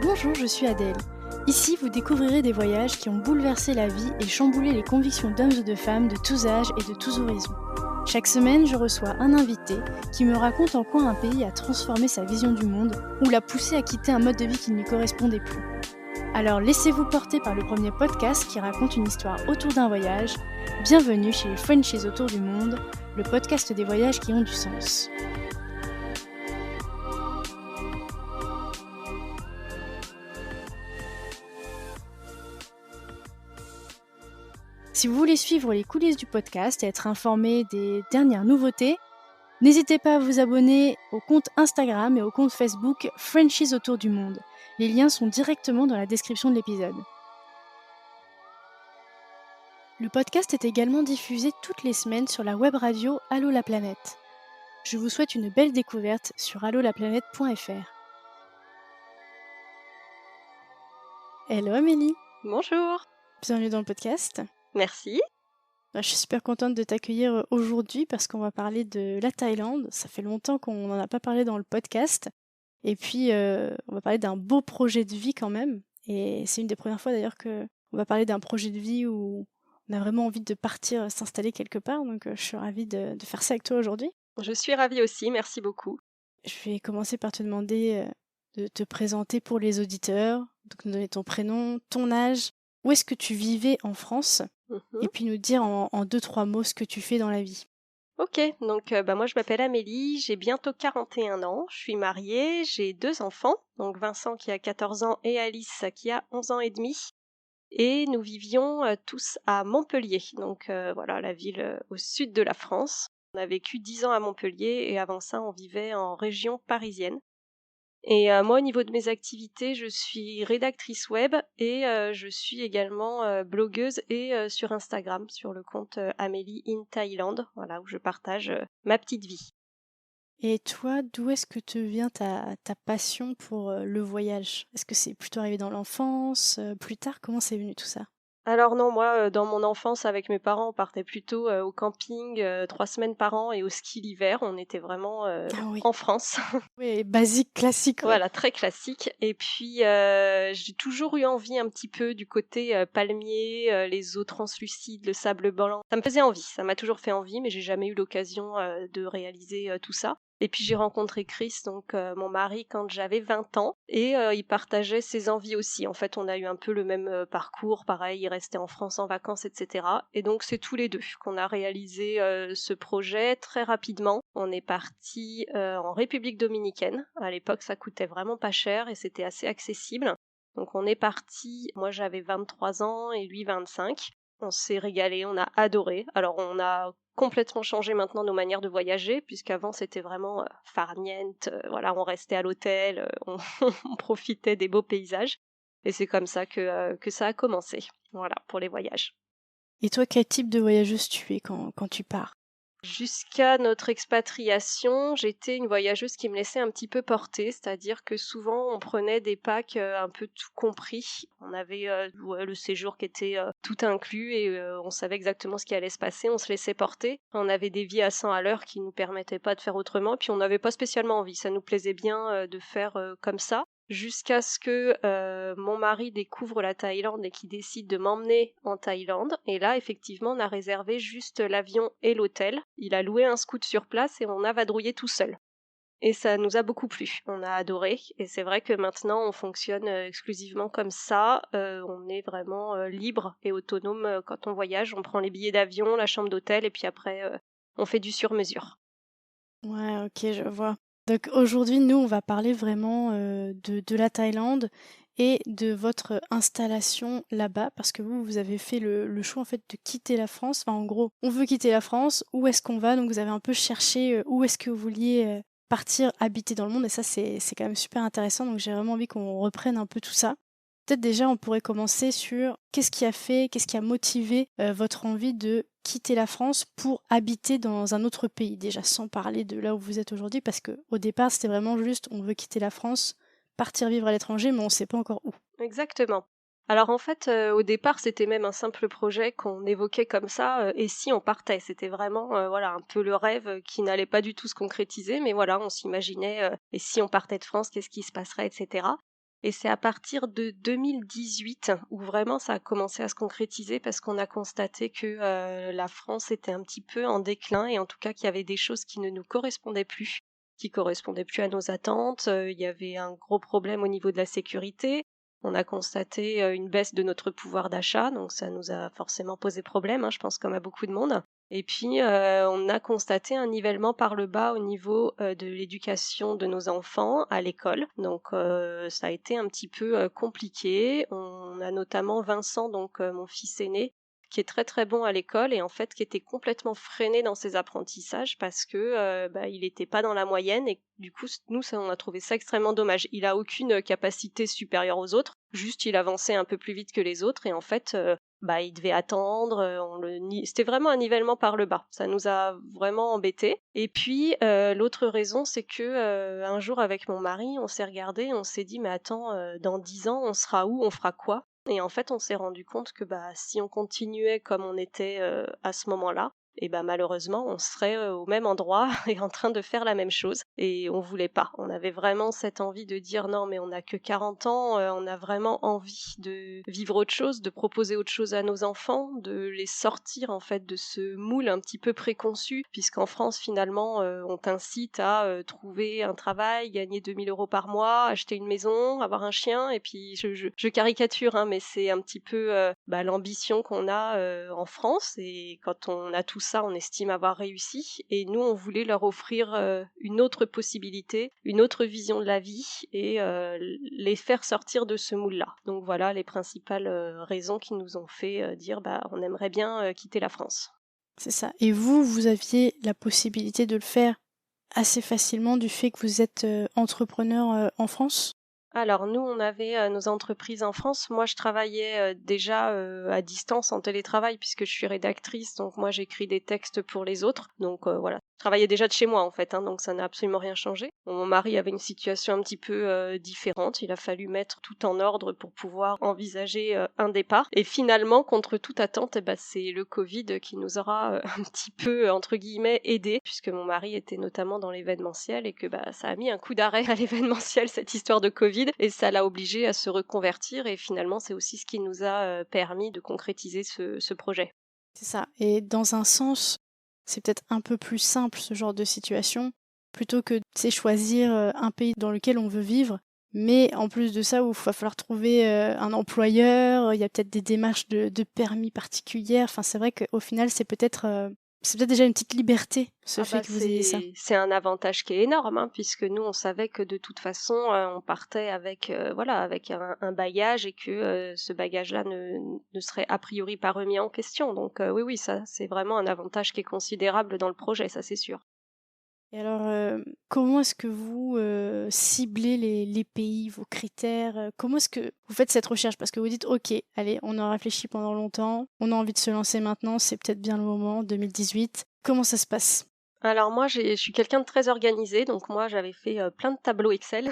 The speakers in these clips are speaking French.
Bonjour, je suis Adèle. Ici, vous découvrirez des voyages qui ont bouleversé la vie et chamboulé les convictions d'hommes et de femmes de tous âges et de tous horizons. Chaque semaine, je reçois un invité qui me raconte en quoi un pays a transformé sa vision du monde ou l'a poussé à quitter un mode de vie qui ne lui correspondait plus. Alors laissez-vous porter par le premier podcast qui raconte une histoire autour d'un voyage. Bienvenue chez les Frenchies autour du monde, le podcast des voyages qui ont du sens. Si vous voulez suivre les coulisses du podcast et être informé des dernières nouveautés, n'hésitez pas à vous abonner au compte Instagram et au compte Facebook Frenchies autour du monde. Les liens sont directement dans la description de l'épisode. Le podcast est également diffusé toutes les semaines sur la web radio Allô la planète. Je vous souhaite une belle découverte sur allolaplanète.fr. Hello Amélie. Bonjour. Bienvenue dans le podcast. Merci. Je suis super contente de t'accueillir aujourd'hui parce qu'on va parler de la Thaïlande. Ça fait longtemps qu'on n'en a pas parlé dans le podcast. Et puis, on va parler d'un beau projet de vie quand même. Et c'est une des premières fois d'ailleurs qu'on va parler d'un projet de vie où on a vraiment envie de partir s'installer quelque part. Donc, je suis ravie de faire ça avec toi aujourd'hui. Je suis ravie aussi, merci beaucoup. Je vais commencer par te demander de te présenter pour les auditeurs. Donc, nous donner ton prénom, ton âge, où est-ce que tu vivais en France, et puis nous dire en 2-3 mots ce que tu fais dans la vie. Ok, donc moi je m'appelle Amélie, j'ai bientôt 41 ans, je suis mariée, j'ai 2 enfants, donc Vincent qui a 14 ans et Alice qui a 11 ans et demi. Et nous vivions tous à Montpellier, donc voilà la ville au sud de la France. On a vécu 10 ans à Montpellier et avant ça on vivait en région parisienne. Et moi, au niveau de mes activités, je suis rédactrice web et je suis également blogueuse et sur Instagram, sur le compte Amélie in Thailand, voilà, où je partage ma petite vie. Et toi, d'où est-ce que te vient ta passion pour le voyage ? Est-ce que c'est plutôt arrivé dans l'enfance, plus tard ? Comment c'est venu tout ça ? Alors non, moi, dans mon enfance, avec mes parents, on partait plutôt au camping 3 semaines par an et au ski l'hiver. On était vraiment en France. Oui, basique, classique. Ouais. Voilà, très classique. Et puis, j'ai toujours eu envie un petit peu du côté palmier, les eaux translucides, le sable blanc. Ça me faisait envie, ça m'a toujours fait envie, mais j'ai jamais eu l'occasion de réaliser tout ça. Et puis j'ai rencontré Chris, donc mon mari, quand j'avais 20 ans, et il partageait ses envies aussi. En fait, on a eu un peu le même parcours, pareil, il restait en France en vacances, etc. Et donc c'est tous les deux qu'on a réalisé ce projet très rapidement. On est parti en République dominicaine. À l'époque, ça coûtait vraiment pas cher et c'était assez accessible. Donc on est parti, moi j'avais 23 ans et lui 25. On s'est régalé, on a adoré. Alors on a complètement changé maintenant nos manières de voyager, puisqu'avant c'était vraiment farniente, voilà, on restait à l'hôtel, on profitait des beaux paysages. Et c'est comme ça que ça a commencé, voilà, pour les voyages. Et toi, quel type de voyageuse tu es quand tu pars ? Jusqu'à notre expatriation, j'étais une voyageuse qui me laissait un petit peu porter, c'est-à-dire que souvent on prenait des packs un peu tout compris. On avait le séjour qui était tout inclus et on savait exactement ce qui allait se passer, on se laissait porter. On avait des vies à 100 à l'heure qui nous permettaient pas de faire autrement, puis on n'avait pas spécialement envie, ça nous plaisait bien de faire comme ça. Jusqu'à ce que mon mari découvre la Thaïlande et qu'il décide de m'emmener en Thaïlande. Et là, effectivement, on a réservé juste l'avion et l'hôtel. Il a loué un scoot sur place et on a vadrouillé tout seul. Et ça nous a beaucoup plu, on a adoré. Et c'est vrai que maintenant, on fonctionne exclusivement comme ça. On est vraiment libre et autonome quand on voyage. On prend les billets d'avion, la chambre d'hôtel et puis après, on fait du sur-mesure. Ouais, ok, je vois. Donc aujourd'hui, nous, on va parler vraiment de la Thaïlande et de votre installation là-bas, parce que vous avez fait le choix en fait de quitter la France. Enfin, en gros, on veut quitter la France. Où est-ce qu'on va ? Donc vous avez un peu cherché où est-ce que vous vouliez partir habiter dans le monde, et ça c'est quand même super intéressant. Donc j'ai vraiment envie qu'on reprenne un peu tout ça. Peut-être déjà, on pourrait commencer sur qu'est-ce qui a motivé votre envie de quitter la France pour habiter dans un autre pays, déjà sans parler de là où vous êtes aujourd'hui, parce qu'au départ, c'était vraiment juste, on veut quitter la France, partir vivre à l'étranger, mais on ne sait pas encore où. Exactement. Alors en fait, au départ, c'était même un simple projet qu'on évoquait comme ça, et si on partait? C'était vraiment, voilà, un peu le rêve qui n'allait pas du tout se concrétiser, mais voilà, on s'imaginait, et si on partait de France, qu'est-ce qui se passerait, etc. Et c'est à partir de 2018 où vraiment ça a commencé à se concrétiser parce qu'on a constaté que la France était un petit peu en déclin et en tout cas qu'il y avait des choses qui ne nous correspondaient plus, qui correspondaient plus à nos attentes. Il y avait un gros problème au niveau de la sécurité. On a constaté une baisse de notre pouvoir d'achat, donc ça nous a forcément posé problème, hein, je pense comme à beaucoup de monde. Et puis, on a constaté un nivellement par le bas au niveau, de l'éducation de nos enfants à l'école. Donc, ça a été un petit peu, compliqué. On a notamment Vincent, donc, mon fils aîné, qui est très, très bon à l'école et en fait qui était complètement freiné dans ses apprentissages parce que, il était pas dans la moyenne et du coup nous ça on a trouvé ça extrêmement dommage. Il a aucune capacité supérieure aux autres, juste il avançait un peu plus vite que les autres et en fait, il devait attendre, c'était vraiment un nivellement par le bas. Ça nous a vraiment embêtés et puis, l'autre raison, c'est que, un jour avec mon mari, on s'est regardés, on s'est dit: «Mais attends, dans 10 ans, on sera où? On fera quoi?» Et en fait, on s'est rendu compte que, si on continuait comme on était, à ce moment-là et malheureusement, on serait, au même endroit et en train de faire la même chose et on voulait pas. On avait vraiment cette envie de dire: «Non, mais on n'a que 40 ans, on a vraiment envie de vivre autre chose, de proposer autre chose à nos enfants, de les sortir, en fait, de ce moule un petit peu préconçu». Puisqu'en France, finalement, on t'incite à, trouver un travail, gagner 2 000 € par mois, acheter une maison, avoir un chien et puis je caricature, hein, mais c'est un petit peu, l'ambition qu'on a, en France et quand on a tout ça, on estime avoir réussi et nous, on voulait leur offrir, une autre possibilité, une autre vision de la vie et les faire sortir de ce moule-là. Donc voilà les principales, raisons qui nous ont fait, dire: on aimerait bien, quitter la France. C'est ça. Et vous, vous aviez la possibilité de le faire assez facilement du fait que vous êtes, entrepreneur, en France? Alors nous, on avait, nos entreprises en France. Moi, je travaillais, déjà, à distance en télétravail puisque je suis rédactrice, donc moi j'écris des textes pour les autres. Donc voilà. Je travaillais déjà de chez moi en fait, hein, donc ça n'a absolument rien changé. Bon, mon mari avait une situation un petit peu, différente. Il a fallu mettre tout en ordre pour pouvoir envisager, un départ et finalement, contre toute attente c'est le covid qui nous aura, un petit peu, entre guillemets «aidés» puisque mon mari était notamment dans l'événementiel et que, ça a mis un coup d'arrêt à l'événementiel cette histoire de covid et ça l'a obligé à se reconvertir et finalement c'est aussi ce qui nous a, permis de concrétiser ce projet. C'est ça. Et dans un sens, c'est peut-être un peu plus simple ce genre de situation, plutôt que, tu sais, choisir, un pays dans lequel on veut vivre, mais en plus de ça, où il va falloir trouver, un employeur, il y a peut-être des démarches de permis particulières. Enfin, c'est vrai qu'au final, c'est peut-être déjà une petite liberté, ce Ah fait que vous ayez ça. c'est un avantage qui est énorme, hein, puisque nous on savait que de toute façon, on partait avec, avec un bagage et que, ce bagage-là ne serait a priori pas remis en question. Donc, oui, oui, ça c'est vraiment un avantage qui est considérable dans le projet, ça c'est sûr. Et alors, comment est-ce que vous, ciblez les pays, vos critères? Comment est-ce que vous faites cette recherche? Parce que vous dites: «OK, allez, on a réfléchi pendant longtemps, on a envie de se lancer maintenant, c'est peut-être bien le moment, 2018». Comment ça se passe? Alors moi je suis quelqu'un de très organisé, donc moi j'avais fait, plein de tableaux Excel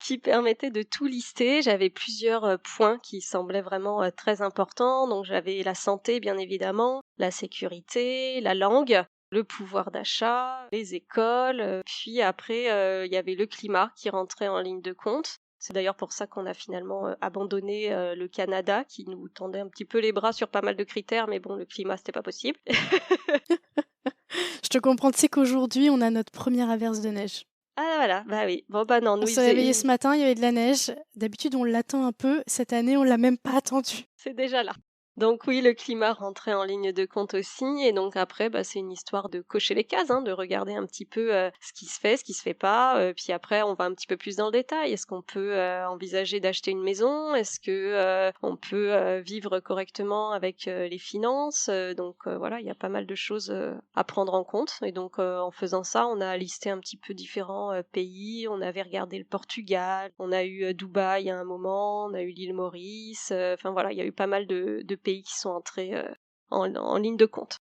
qui permettaient de tout lister. J'avais plusieurs, points qui semblaient vraiment, très importants. Donc j'avais la santé bien évidemment, la sécurité, la langue, le pouvoir d'achat, les écoles, puis après, il y avait le climat qui rentrait en ligne de compte. C'est d'ailleurs pour ça qu'on a finalement, abandonné, le Canada qui nous tendait un petit peu les bras sur pas mal de critères, mais bon le climat c'était pas possible. Je te comprends, tu sais qu'aujourd'hui, on a notre première averse de neige. Ah voilà, bah oui. Bon bah non, On nous il s'est réveillé ce faisait matin, il y avait de la neige. D'habitude, on l'attend un peu. Cette année, on l'a même pas attendu. c'est déjà là. Donc oui, le climat rentrait en ligne de compte aussi et donc après, c'est une histoire de cocher les cases, hein, de regarder un petit peu, ce qui se fait, ce qui se fait pas, puis après on va un petit peu plus dans le détail. Est-ce qu'on peut, envisager d'acheter une maison? Est-ce que, on peut, vivre correctement avec, les finances? Donc voilà, il y a pas mal de choses, à prendre en compte et donc en faisant ça, on a listé un petit peu différents, pays. On avait regardé le Portugal, on a eu, Dubaï à un moment, on a eu l'île Maurice, enfin voilà, il y a eu pas mal de pays qui sont entrés, en ligne de compte.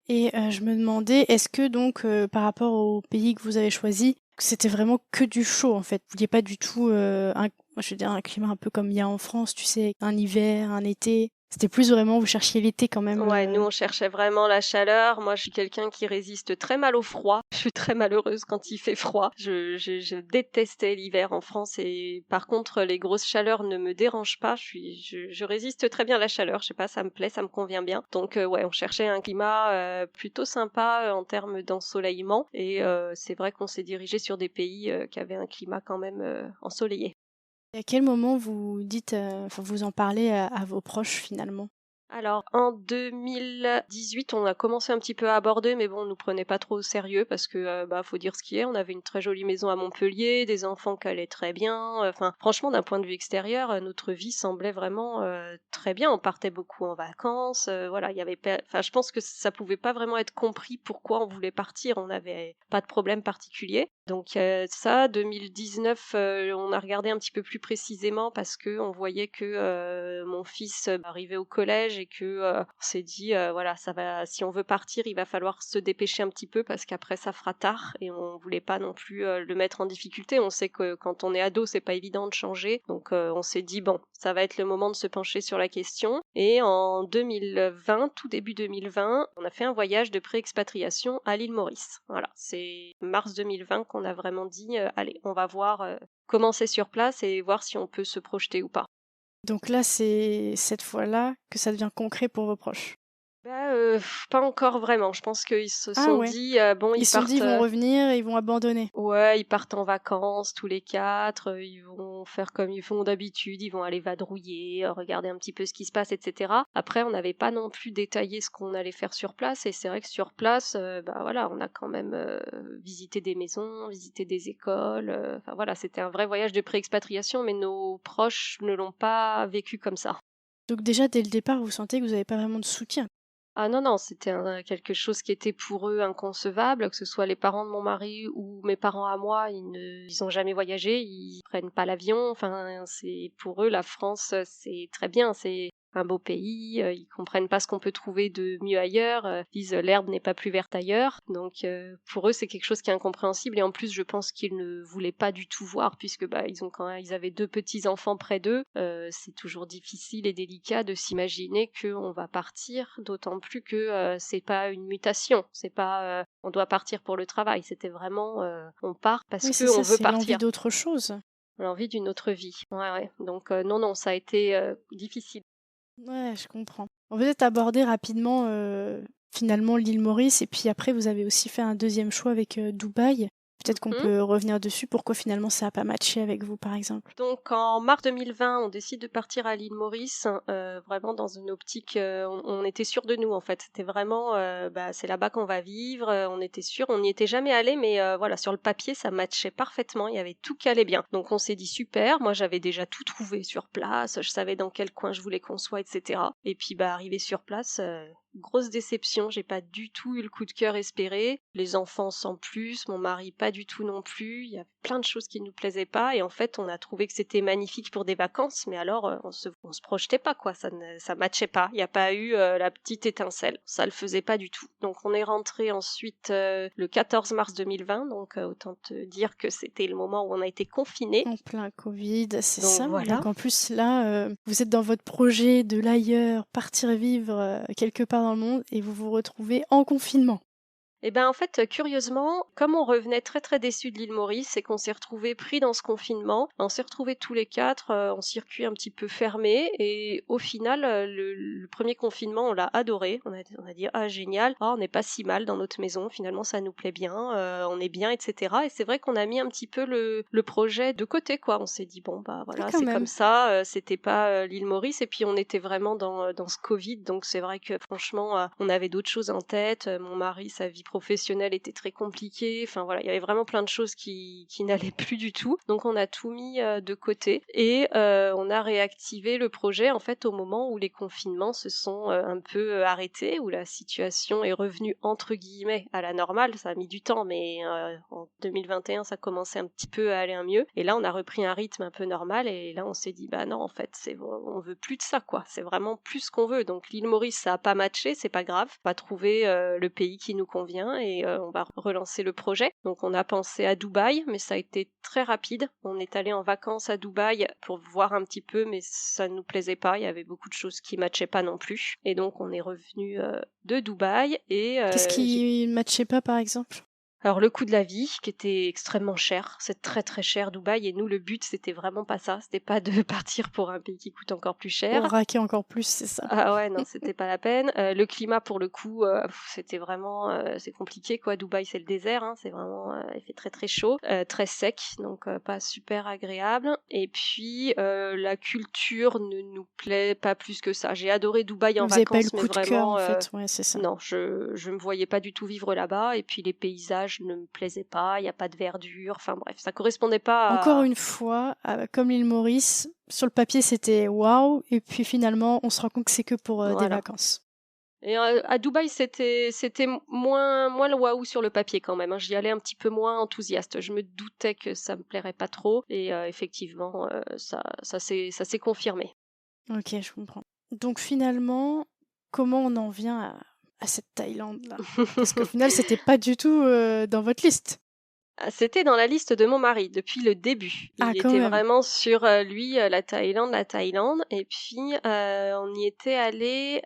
Et je me demandais, est-ce que donc, par rapport au pays que vous avez choisi, c'était vraiment que du chaud, en fait? Vous vouliez pas du tout, moi je veux dire un climat un peu comme il y a en France, tu sais, un hiver, un été? C'était plus vraiment, vous cherchiez l'été quand même. Ouais, nous on cherchait vraiment la chaleur. Moi, je suis quelqu'un qui résiste très mal au froid. Je suis très malheureuse quand il fait froid. Je détestais l'hiver en France et par contre, les grosses chaleurs ne me dérangent pas. Je résiste très bien à la chaleur. Je sais pas, ça me plaît, ça me convient bien. Donc ouais, on cherchait un climat plutôt sympa en termes d'ensoleillement et c'est vrai qu'on s'est dirigé sur des pays qui avaient un climat quand même ensoleillé. Et à quel moment vous dites, enfin vous en parlez à vos proches finalement? Alors, en 2018, on a commencé un petit peu à aborder, mais bon, on nous prenait pas trop au sérieux parce que, bah, faut dire ce qui est. On avait une très jolie maison à Montpellier, des enfants qui allaient très bien. Enfin, franchement, d'un point de vue extérieur, notre vie semblait vraiment très bien. On partait beaucoup en vacances. Voilà, il y avait pas. Enfin, je pense que ça pouvait pas vraiment être compris pourquoi on voulait partir. On n'avait pas de problème particulier. Donc ça, 2019, on a regardé un petit peu plus précisément parce que on voyait que mon fils arrivait au collège et que on s'est dit voilà, ça va, si on veut partir, il va falloir se dépêcher un petit peu parce qu'après ça fera tard et on voulait pas non plus le mettre en difficulté. On sait que quand on est ado, c'est pas évident de changer, donc on s'est dit bon, ça va être le moment de se pencher sur la question. Et en 2020, tout début 2020, on a fait un voyage de pré-expatriation à l'île Maurice. Voilà, c'est mars 2020 qu'on a vraiment dit allez, on va voir comment c'est sur place et voir si on peut se projeter ou pas. Donc là, c'est cette fois-là que ça devient concret pour vos proches? Bah, pas encore vraiment. Je pense qu'ils se Ah sont ouais, dit, bon, ils ils se sont dit: «Ils partent, vont revenir et ils vont abandonner». ouais, ils partent en vacances tous les 4, ils vont faire comme ils font d'habitude, ils vont aller vadrouiller, regarder un petit peu ce qui se passe et cetera. Après, on n'avait pas non plus détaillé ce qu'on allait faire sur place et c'est vrai que sur place, bah, voilà, on a quand même, visité des maisons, visité des écoles, enfin voilà, c'était un vrai voyage de pré-expatriation, mais nos proches ne l'ont pas vécu comme ça. Donc déjà, dès le départ, vous sentez que vous avez pas vraiment de soutien? Ah non, non, c'était quelque chose qui était pour eux inconcevable, que ce soit les parents de mon mari ou mes parents à moi, ils ont jamais voyagé, ils prennent pas l'avion, enfin, c'est pour eux la France, c'est très bien, c'est un beau pays, ils comprennent pas ce qu'on peut trouver de mieux ailleurs, ils disent: «L'herbe n'est pas plus verte ailleurs», donc pour eux, c'est quelque chose qui est incompréhensible et en plus, je pense qu'ils ne voulaient pas du tout voir puisque, bah, ils avaient 2 petits enfants près d'eux, c'est toujours difficile et délicat de s'imaginer qu'on va partir, d'autant plus que, c'est pas une mutation, c'est pas, on doit partir pour le travail, c'était vraiment, on part parce Oui, c'est qu'on ça, veut c'est l'envie partir. d'autre chose. L'envie d'une autre vie. Ouais, ouais, donc non, non, ça a été, difficile. Ouais, je comprends. On va peut-être aborder rapidement, finalement l'île Maurice et puis après vous avez aussi fait un deuxième choix avec, Dubaï. Peut-être qu'on Mmh. peut revenir dessus, pourquoi finalement ça a pas matché avec vous, par exemple? Donc en mars 2020, on décide de partir à l'île Maurice, vraiment dans une optique, on était sûrs de nous en fait. C'était vraiment, bah, c'est là-bas qu'on va vivre, on était sûrs. On n'y était jamais allés mais voilà, sur le papier, ça matchait parfaitement, il y avait tout qui allait bien. Donc on s'est dit: «Super», moi j'avais déjà tout trouvé sur place, je savais dans quel coin je voulais qu'on soit et cetera. Et puis, bah, arrivé sur place, grosse déception, j'ai pas du tout eu le coup de cœur espéré. Les enfants sans plus, mon mari pas du tout non plus. Il y a plein de choses qui nous plaisaient pas et en fait, on a trouvé que c'était magnifique pour des vacances, mais alors, on se projetait pas quoi, ça matchait pas. Il y a pas eu, la petite étincelle, ça le faisait pas du tout. Donc on est rentré ensuite, le 14 mars 2020, donc autant te dire que c'était le moment où on a été confinés. En plein Covid, c'est Donc ça. voilà. Donc en plus là, vous êtes dans votre projet de l'ailleurs, partir vivre, quelque part dans le monde et vous vous retrouvez en confinement. Et ben, en fait, curieusement, comme on revenait très, très déçus de l'île Maurice et qu'on s'est retrouvés pris dans ce confinement, on s'est retrouvés tous les 4 en circuit un petit peu fermé et au final, le 1er confinement, on l'a adoré. On a dit: «Ah génial, ah on n'est pas si mal dans notre maison, finalement ça nous plaît bien, on est bien» et cetera et c'est vrai qu'on a mis un petit peu le projet de côté, quoi. On s'est dit: «Bon, bah, Ah voilà, quand c'est comme même! ça, c'était pas, l'île Maurice» et puis on était vraiment dans ce Covid donc c'est vrai que franchement, on avait d'autres choses en tête. Mon mari, sa vie professionnelle était très compliquée. Enfin voilà, il y avait vraiment plein de choses qui n'allaient plus du tout. Donc on a tout mis, de côté et on a réactivé le projet en fait au moment où les confinements se sont, un peu, arrêtés, où la situation est revenue entre guillemets «à la normale». Ça a mis du temps mais en 2021 ça commençait un petit peu à aller un mieux et là on a repris un rythme un peu normal et là on s'est dit: «Bah non en fait on veut plus de ça quoi, c'est vraiment plus ce qu'on veut». Donc l'île Maurice ça a pas matché, c'est pas grave, on va trouver, le pays qui nous convient vient et on va relancer le projet. Donc on a pensé à Dubaï, mais ça a été très rapide. On est allé en vacances à Dubaï pour voir un petit peu, mais ça ne nous plaisait pas. Il y avait beaucoup de choses qui matchaient pas non plus. Et donc on est revenu de Dubaï et Qu'est-ce qui matchait pas, par exemple? alors le coût de la vie qui était extrêmement cher, c'est très, très cher Dubaï et nous le but c'était vraiment pas ça, c'était pas de partir pour un pays qui coûte encore plus Pour cher. raquer encore plus, c'est ça? Ah ouais, non, c'était pas la peine. Le climat pour le coup, c'était vraiment, c'est compliqué quoi. Dubaï, c'est le désert, hein, c'est vraiment, il fait très, très chaud, très sec, donc pas super agréable et puis, la culture ne nous plaît pas plus que ça. J'ai adoré Dubaï en Vous avez pas eu le vacances, mais coup de cœur, en vraiment, fait, ouais, c'est ça. non, je me voyais pas du tout vivre là-bas et puis les paysages ne me plaisaient pas, il y a pas de verdure, enfin bref, ça correspondait Encore pas à une fois, comme l'île Maurice, sur le papier, c'était waouh et puis finalement, on se rend compte que c'est que pour, des voilà. vacances. Et à Dubaï, c'était moins le waouh sur le papier quand même, hein. J'y allais un petit peu moins enthousiaste. Je me doutais que ça me plairait pas trop et effectivement, ça s'est confirmé. OK, je comprends. Donc finalement, comment on en vient à cette Thaïlande-là? Parce qu'au final, c'était pas du tout, dans votre liste? Ah, c'était dans la liste de mon mari depuis le début. Ah, Il quand était même. vraiment sur, lui, la Thaïlande et puis, on y était allé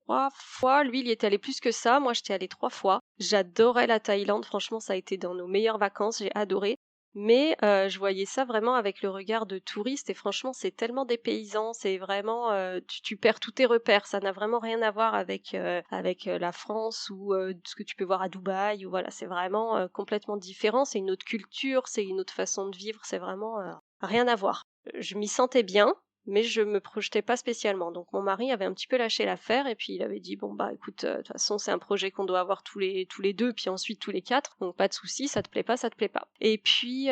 3 fois. Lui, il y était allé plus que ça. Moi, j'étais allée 3 fois. J'adorais la Thaïlande, franchement, ça a été dans nos meilleures vacances, j'ai adoré. Mais, je voyais ça vraiment avec le regard de touriste et franchement, c'est tellement dépaysant, c'est vraiment, tu perds tous tes repères. Ça n'a vraiment rien à voir avec la France ou, ce que tu peux voir à Dubaï ou voilà, c'est vraiment, complètement différent. C'est une autre culture, c'est une autre façon de vivre, c'est vraiment, rien à voir. Je m'y sentais bien, mais je me projetais pas spécialement. Donc mon mari avait un petit peu lâché l'affaire et puis il avait dit: «Bon, bah, écoute, de toute façon, c'est un projet qu'on doit avoir tous les 2, puis ensuite tous les 4, donc pas de souci, ça te plaît pas, ça te plaît pas». Et puis,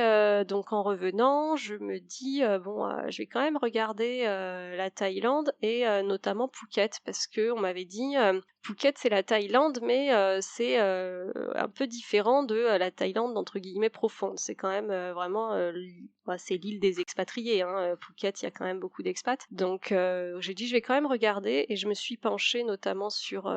donc en revenant, je me dis, «Bon, je vais quand même regarder, la Thaïlande et notamment Phuket» parce qu'on m'avait dit, Phuket, c'est la Thaïlande, mais c'est, un peu différent de, la Thaïlande entre guillemets «profonde». C'est quand même, vraiment, c'est l'île des expatriés, hein, Phuket, il y a quand même beaucoup d'expats. Donc j'ai dit: «Je vais quand même regarder» et je me suis penchée notamment sur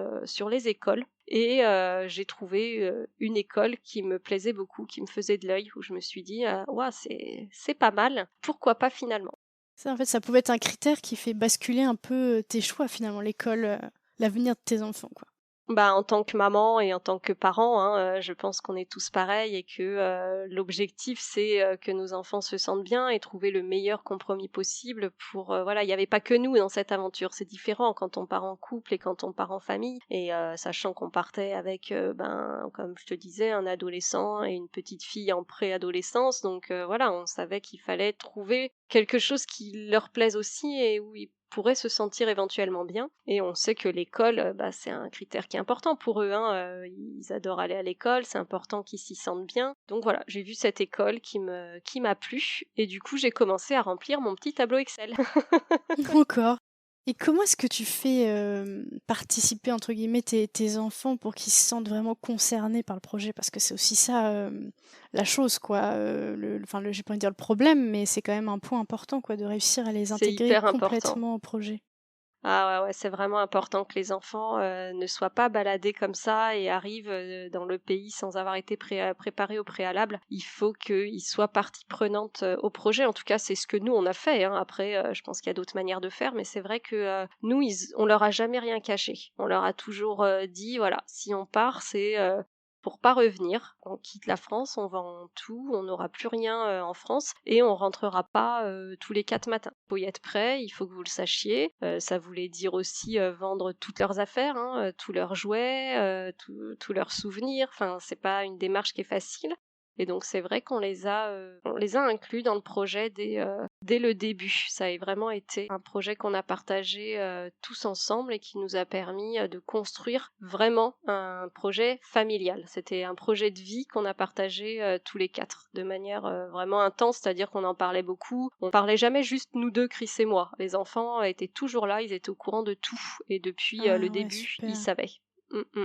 les écoles et j'ai trouvé, une école qui me plaisait beaucoup, qui me faisait de l'œil, où je me suis dit: «Waouh, c'est pas mal, pourquoi pas finalement?» Ça, en fait, ça pouvait être un critère qui fait basculer un peu, tes choix finalement, l'école, l'avenir de tes enfants, quoi. Bah, en tant que maman et en tant que parent, hein, je pense qu'on est tous pareils et que, l'objectif c'est, que nos enfants se sentent bien et trouver le meilleur compromis possible pour, voilà, il y avait pas que nous dans cette aventure. C'est différent quand on part en couple et quand on part en famille et sachant qu'on partait avec, ben, comme je te disais, un adolescent et une petite fille en préadolescence donc voilà, on savait qu'il fallait trouver quelque chose qui leur plaise aussi et où ils pourraient se sentir éventuellement bien et on sait que l'école, bah, c'est un critère qui est important pour eux, hein, ils adorent aller à l'école, c'est important qu'ils s'y sentent bien. Donc voilà, j'ai vu cette école qui m'a plu et du coup, j'ai commencé à remplir mon petit tableau Excel. Encore. Et comment est-ce que tu fais, participer entre guillemets tes enfants pour qu'ils se sentent vraiment concernés par le projet? Parce que c'est aussi ça, la chose quoi, j'ai pas envie de dire le problème, mais c'est quand même un point important quoi, de réussir à les C'est intégrer hyper important. complètement au projet. Ah ouais, ouais, c'est vraiment important que les enfants, ne soient pas baladés comme ça et arrivent, dans le pays sans avoir été préparés au préalable. Il faut qu'ils soient partie prenante, au projet. En tout cas, c'est ce que nous on a fait, hein. Après, je pense qu'il y a d'autres manières de faire, mais c'est vrai que, nous on leur a jamais rien caché. On leur a toujours, dit: «Voilà, si on part, c'est, pour pas revenir. On quitte la France, on vend tout, on n'aura plus rien, en France et on rentrera pas, tous les 4 matins. Faut y être prêt, il faut que vous le sachiez». Ça voulait dire aussi, vendre toutes leurs affaires, hein, tous leurs jouets, tous leurs souvenirs. Enfin, c'est pas une démarche qui est facile et donc c'est vrai qu'on les a inclus dans le projet dès le début. Ça a vraiment été un projet qu'on a partagé, tous ensemble et qui nous a permis, de construire vraiment un projet familial. C'était un projet de vie qu'on a partagé, tous les 4 de manière, vraiment intense, c'est-à-dire qu'on en parlait beaucoup. On parlait jamais juste nous 2, Chris et moi. Les enfants étaient toujours là, ils étaient au courant de tout et depuis, le Ah ouais, début, ils super. savaient. Mmh mh.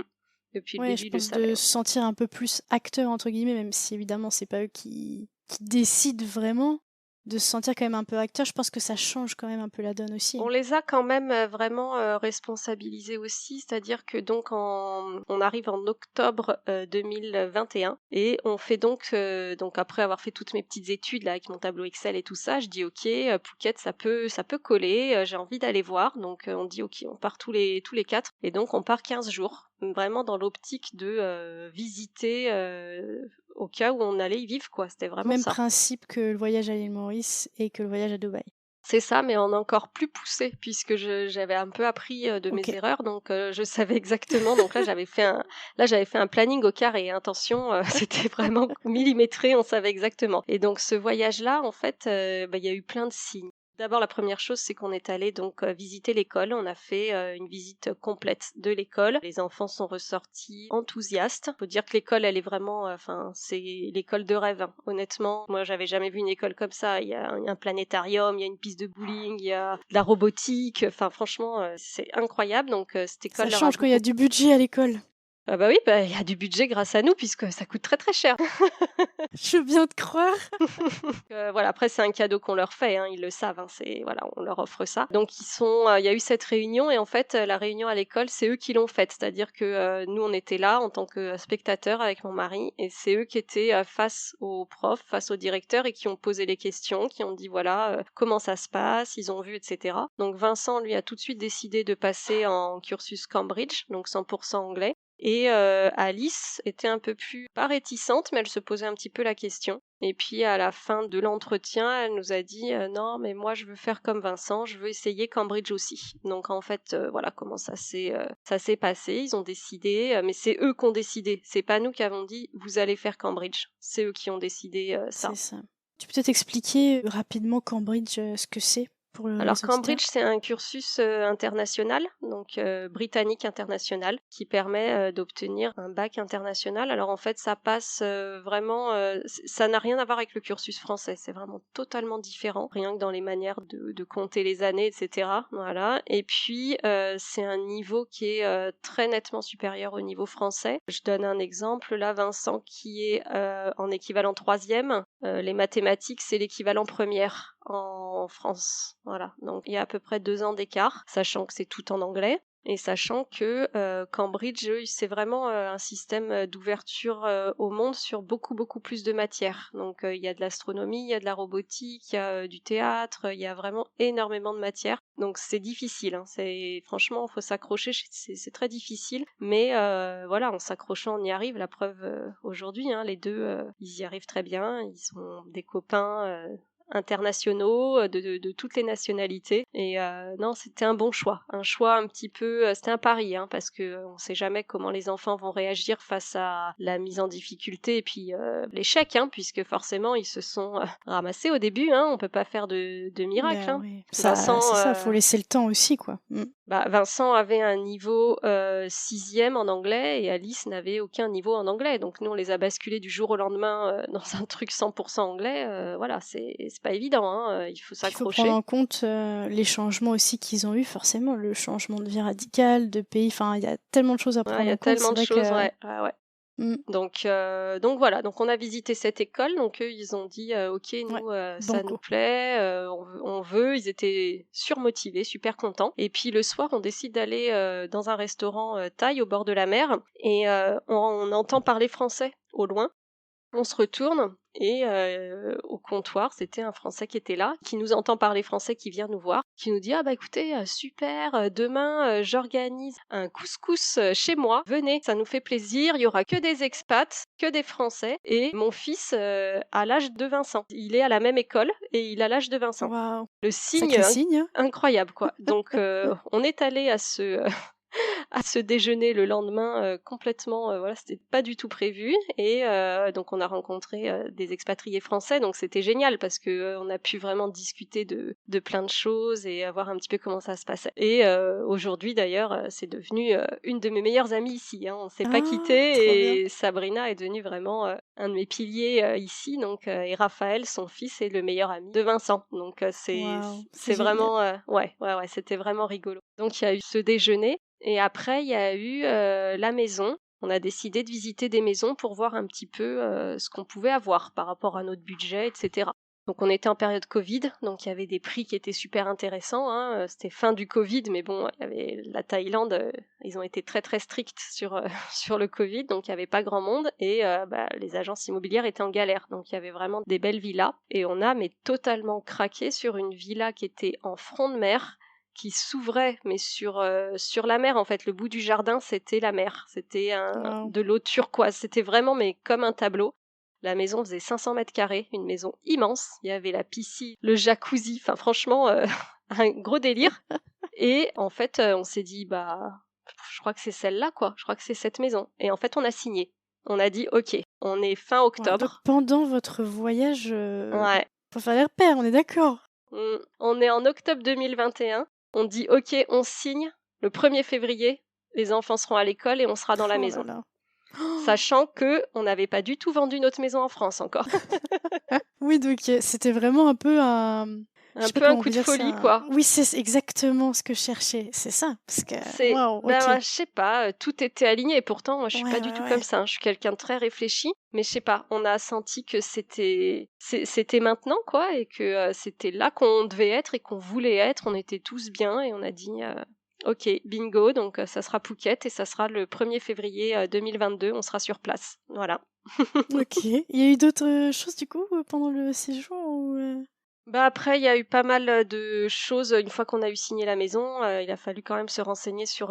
Depuis le Ouais, je début, ils le pense savaient, de ouais. se sentir un peu plus «acteur» entre guillemets, même si évidemment c'est pas eux qui décident vraiment, de se sentir quand même un peu acteur, je pense que ça change quand même un peu la donne aussi. On les a quand même vraiment responsabilisés aussi, c'est-à-dire que donc on arrive en octobre 2021 et on fait donc après avoir fait toutes mes petites études là avec mon tableau Excel et tout ça, je dis ok, Phuket ça peut coller, j'ai envie d'aller voir, donc on dit ok, on part tous les quatre et donc on part 15 jours, vraiment dans l'optique de visiter au cas où on allait y vivre quoi, c'était vraiment Même ça. principe que le voyage à l'île Maurice et que le voyage à Dubaï. C'est ça, mais en encore plus poussé puisque j'avais un peu appris, de mes OK. erreurs donc je savais exactement donc là j'avais fait un planning au carré, hein, attention, c'était vraiment millimétré, on savait exactement et donc ce voyage-là en fait, il y a eu plein de signes. D'abord la première chose, c'est qu'on est allé donc, visiter l'école. On a fait, une visite complète de l'école. Les enfants sont ressortis enthousiastes. Faut dire que l'école, elle est vraiment, enfin, c'est l'école de rêve, hein. Honnêtement, moi, j'avais jamais vu une école comme ça. Il y a un planétarium, il y a une piste de bowling, il y a de la robotique. Enfin, franchement, c'est incroyable. Donc, cette école Ça leur a change quand il y a beaucoup. du budget à l'école. Ah bah oui, bah, il y a du budget grâce à nous puisque ça coûte très, très cher. Je veux bien te croire. Voilà, après c'est un cadeau qu'on leur fait, hein, ils le savent, hein, c'est voilà, on leur offre ça. Donc il y a eu cette réunion et en fait, la réunion à l'école, c'est eux qui l'ont faite. C'est-à-dire que, nous on était là en tant que spectateurs avec mon mari et c'est eux qui étaient, face aux profs, face au directeur et qui ont posé les questions, qui ont dit voilà, comment ça se passe, ils ont vu et cetera. Donc Vincent, lui, a tout de suite décidé de passer en cursus Cambridge, donc 100% anglais. Et Alice était un peu plus, pas réticente, mais elle se posait un petit peu la question. Et puis à la fin de l'entretien, elle nous a dit non, mais moi je veux faire comme Vincent, je veux essayer Cambridge aussi. Donc en fait, voilà comment ça s'est passé. Ils ont décidé, mais c'est eux qui ont décidé. C'est pas nous qui avons dit vous allez faire Cambridge. C'est eux qui ont décidé ça. C'est ça. Tu peux peut-être expliquer rapidement Cambridge, ce que c'est pour Alors les Cambridge, auditeurs? c'est un cursus, international, donc britannique international, qui permet, d'obtenir un bac international. Alors en fait, ça passe, vraiment, ça n'a rien à voir avec le cursus français, c'est vraiment totalement différent, rien que dans les manières de compter les années et cetera, voilà et puis, c'est un niveau qui est, très nettement supérieur au niveau français. Je donne un exemple, là, Vincent qui est, en équivalent troisième, les mathématiques, c'est l'équivalent première en France. Voilà, donc il y a à peu près 2 ans d'écart, sachant que c'est tout en anglais et sachant que, Cambridge, eux, c'est vraiment, un système, d'ouverture, au monde sur beaucoup, beaucoup plus de matières. Donc, il y a de l'astronomie, il y a de la robotique, il y a, du théâtre, il y a vraiment énormément de matières. Donc c'est difficile, hein, c'est franchement, faut s'accrocher, c'est très difficile, mais voilà, en s'accrochant, on y arrive. La preuve, aujourd'hui, hein, les 2, ils y arrivent très bien. Ils sont des copains, internationaux, de toutes les nationalités et non, c'était un bon choix. Un choix un petit peu, c'était un pari, hein, parce que, on sait jamais comment les enfants vont réagir face à la mise en difficulté et puis, l'échec, hein, puisque forcément ils se sont, ramassés au début, hein, on peut pas faire de miracle, Ben hein. oui, ça Vincent, c'est ça, faut laisser le temps aussi, quoi. Vincent avait un niveau 6e en anglais et Alice n'avait aucun niveau en anglais. Donc nous, on les a basculés du jour au lendemain dans un truc 100% anglais. Voilà, c'est pas évident, hein, il faut Puis il faut prendre s'accrocher. en compte, les changements aussi qu'ils ont eu forcément, le changement de vie radical, de pays, enfin il y a tellement de choses à Ouais, il prendre y a en compte. tellement C'est de vrai choses, que ouais, ouais, ouais. mmh, Donc voilà, donc on a visité cette école, donc eux ils ont dit ok ouais, nous ça nous banco. plaît, on veut, ils étaient surmotivés, super contents. Et puis le soir on décide d'aller dans un restaurant thaï au bord de la mer et on entend parler français au loin. On se retourne et au comptoir, c'était un Français qui était là, qui nous entend parler français, qui vient nous voir, qui nous dit: «Ah bah écoutez, super, demain, j'organise un couscous, chez moi. Venez, ça nous fait plaisir, il y aura que des expats, que des Français et mon fils, a l'âge de Vincent. Il est à la même école et il a l'âge de Vincent». Waouh! Le signe Sacré signe, hein? incroyable quoi. Donc on est allé à ce déjeuner le lendemain, complètement, voilà, c'était pas du tout prévu et donc on a rencontré, des expatriés français, donc c'était génial parce que, on a pu vraiment discuter de plein de choses et voir un petit peu comment ça se passait et aujourd'hui d'ailleurs, c'est devenu, une de mes meilleures amies ici, hein. On s'est pas Ah! Trop bien. quittés et Sabrina est devenue vraiment, un de mes piliers, ici donc et Raphaël, son fils, est le meilleur ami de Vincent donc Waouh, c'est c'est génial. vraiment, ouais, ouais, ouais, c'était vraiment rigolo. Donc il y a eu ce déjeuner et après, il y a eu, la maison. On a décidé de visiter des maisons pour voir un petit peu, ce qu'on pouvait avoir par rapport à notre budget et cetera. Donc on était en période Covid, donc il y avait des prix qui étaient super intéressants, hein. C'était fin du Covid, mais bon, il y avait la Thaïlande, ils ont été très très stricts sur sur le Covid, donc il y avait pas grand monde et les agences immobilières étaient en galère. Donc il y avait vraiment des belles villas et on a mais totalement craqué sur une villa qui était en front de mer, qui s'ouvrait mais sur la mer en fait. Le bout du jardin, c'était la mer. C'était Waouh. de l'eau turquoise. C'était vraiment mais comme un tableau. La maison faisait 500 mètres carrés, une maison immense. Il y avait la piscine, le jacuzzi, enfin franchement, un gros délire. Et en fait, on s'est dit, je crois que c'est celle-là, quoi. Je crois que c'est cette maison. Et en fait, on a signé. On a dit, ok, on est fin Ouais, donc octobre. pendant votre voyage, Ouais. faut faire les repères, on est d'accord? On est en octobre 2021. On dit, ok, on signe. Le 1er février, les enfants seront à l'école et on sera dans la Oh là maison. là. Sachant que on n'avait pas du tout vendu notre maison en France encore. Oui, donc c'était vraiment un peu un je Un sais pas peu un comment on coup peut de dire folie, ça. quoi. Oui, c'est exactement ce que je cherchais, c'est ça? Parce que C'est waouh, OK. je sais pas, tout était aligné et pourtant moi je suis pas Ouais, du ouais, tout comme ouais. ça, hein. Je suis quelqu'un de très réfléchi, mais je sais pas, on a senti que c'était maintenant quoi et que, c'était là qu'on devait être et qu'on voulait être. On était tous bien et on a dit, «OK, bingo», donc ça sera Phuket et ça sera le 1er février, 2022, on sera sur place. Voilà. OK. Il y a eu d'autres, choses du coup, pendant le séjour ou? Après, il y a eu pas mal, de choses, une fois qu'on a eu signé la maison, il a fallu quand même se renseigner sur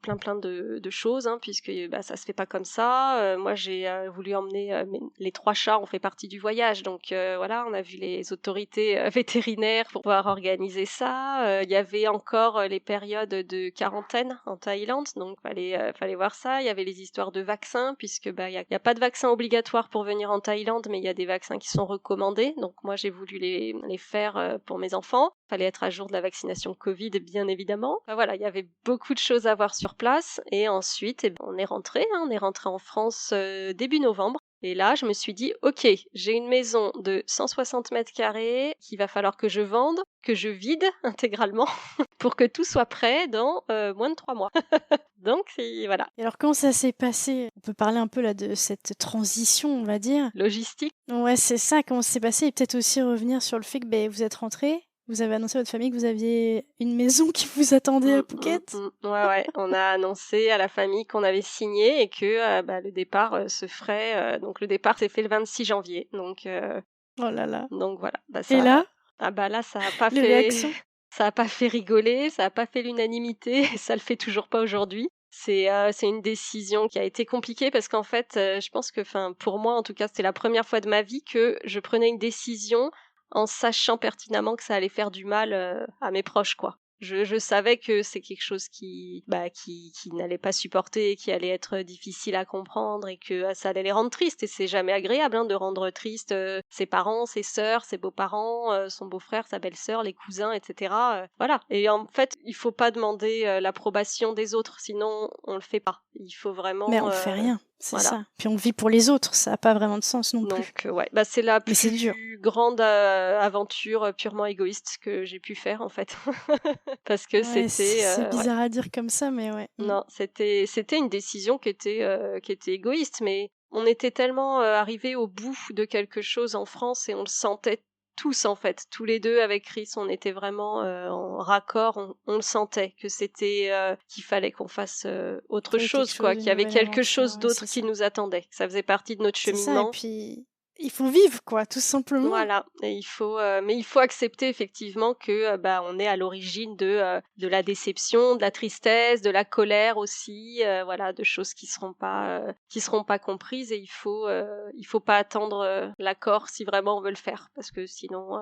plein de choses, hein, puisque, ça se fait pas comme ça. Moi, j'ai, voulu emmener, les 3 chats ont fait partie du voyage, donc voilà, on a vu les autorités, vétérinaires pour pouvoir organiser ça. Il y avait encore, les périodes de quarantaine en Thaïlande, donc fallait voir ça. Il y avait les histoires de vaccins puisque, il y a pas de vaccin obligatoire pour venir en Thaïlande, mais il y a des vaccins qui sont recommandés. Donc moi, j'ai voulu les faire, pour mes enfants. Fallait être à jour de la vaccination Covid, bien évidemment. Enfin, voilà, il y avait beaucoup de choses à voir sur place et ensuite, on est rentré, hein, on est rentré en France, début novembre et là, je me suis dit: «OK, j'ai une maison de 160 mètres carrés qu'il va falloir que je vende, que je vide intégralement pour que tout soit prêt dans, moins de 3 mois». Donc voilà, Et alors comment ça s'est passé? On peut parler un peu là de cette transition, on va dire? logistique. Ouais, c'est ça, comment ça s'est passé? Et peut-être aussi revenir sur le fait que, vous êtes rentrés, vous avez annoncé à votre famille que vous aviez une maison qui vous attendait à Phuket? Ouais, ouais. On a annoncé à la famille qu'on avait signé et que, le départ, se ferait, donc le départ s'est fait le 26 janvier. Oh là là. Donc voilà, Et ça là, là ça a pas les fait réactions? ça a pas fait rigoler, ça a pas fait l'unanimité et ça le fait toujours pas aujourd'hui. C'est une décision qui a été compliquée parce qu'en fait, je pense que enfin, pour moi en tout cas, c'était la première fois de ma vie que je prenais une décision en sachant pertinemment que ça allait faire du mal, à mes proches, quoi. Je savais que c'est quelque chose qui n'allait pas supporter, qui allait être difficile à comprendre et que, ça allait les rendre tristes et c'est jamais agréable, hein, de rendre triste, ses parents, ses sœurs, ses beaux-parents, son beau-frère, sa belle-sœur, les cousins et cetera, voilà et en fait, il faut pas demander, l'approbation des autres, sinon on le fait pas. Il faut Mais on vraiment, fait rien, c'est voilà. ça. Puis on vit pour les autres, ça a pas vraiment de sens non plus. Donc ouais, c'est la Mais c'est dur. plus grande, aventure, purement égoïste que j'ai pu faire, en fait. Parce que Ouais, c'était, c'est ouais. bizarre à dire comme ça, mais ouais. Mmh. Non, c'était une décision qui était égoïste, mais on était tellement, arrivés au bout de quelque chose en France et on le sentait tous, en fait. Tous les 2 avec Chris, on était vraiment, en raccord, on le sentait que c'était, qu'il fallait qu'on fasse, autre Fallait quelque chose, quoi, chose, qu'il une y avait nouvelle quelque aventure, chose ouais, c'est d'autre qui ça. nous attendait, que ça faisait partie de notre C'est ça et cheminement. puis il faut vivre quoi, tout simplement. Voilà et mais il faut accepter effectivement que, on est à l'origine de la déception, de la tristesse, de la colère aussi, voilà, de choses qui seront pas comprises et il faut pas attendre, l'accord si vraiment on veut le faire parce que sinon,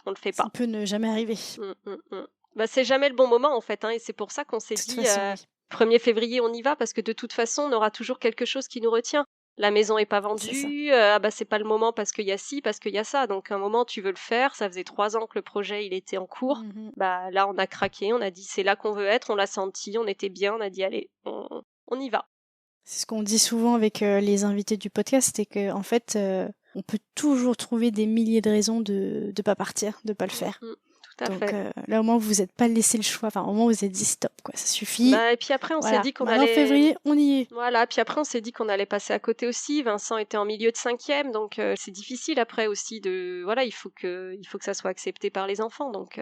on le fait Ça pas. peut ne jamais arriver. Mmh. C'est jamais le bon moment en fait, hein et c'est pour ça qu'on s'est De toute dit, façon, oui, 1er février on y va parce que de toute façon on aura toujours quelque chose qui nous retient. La maison est pas c'est ça. vendue, c'est pas le moment parce qu'il y a ci, parce qu'il y a ça. Donc à un moment tu veux le faire, ça faisait 3 ans que le projet il était en cours. Mmh. Là on a craqué, on a dit: «C'est là qu'on veut être», on l'a senti, on était bien, on a dit: «Allez, on y va». C'est ce qu'on dit souvent avec, les invités du podcast, c'est qu'en fait, on peut toujours trouver des milliers de raisons de pas partir, de pas le faire. Tout tout à Donc fait. là, au moins, vous vous êtes pas laissé le choix. Enfin, au moins, vous vous êtes dit stop, quoi, ça suffit. Bah, et puis après, on s'est Voilà, dit qu'on maintenant allait. février, on y est. Voilà, puis après on s'est dit qu'on allait passer à côté aussi. Vincent était en milieu de cinquième, donc c'est difficile après aussi de. Voilà, il faut que ça soit accepté par les enfants, donc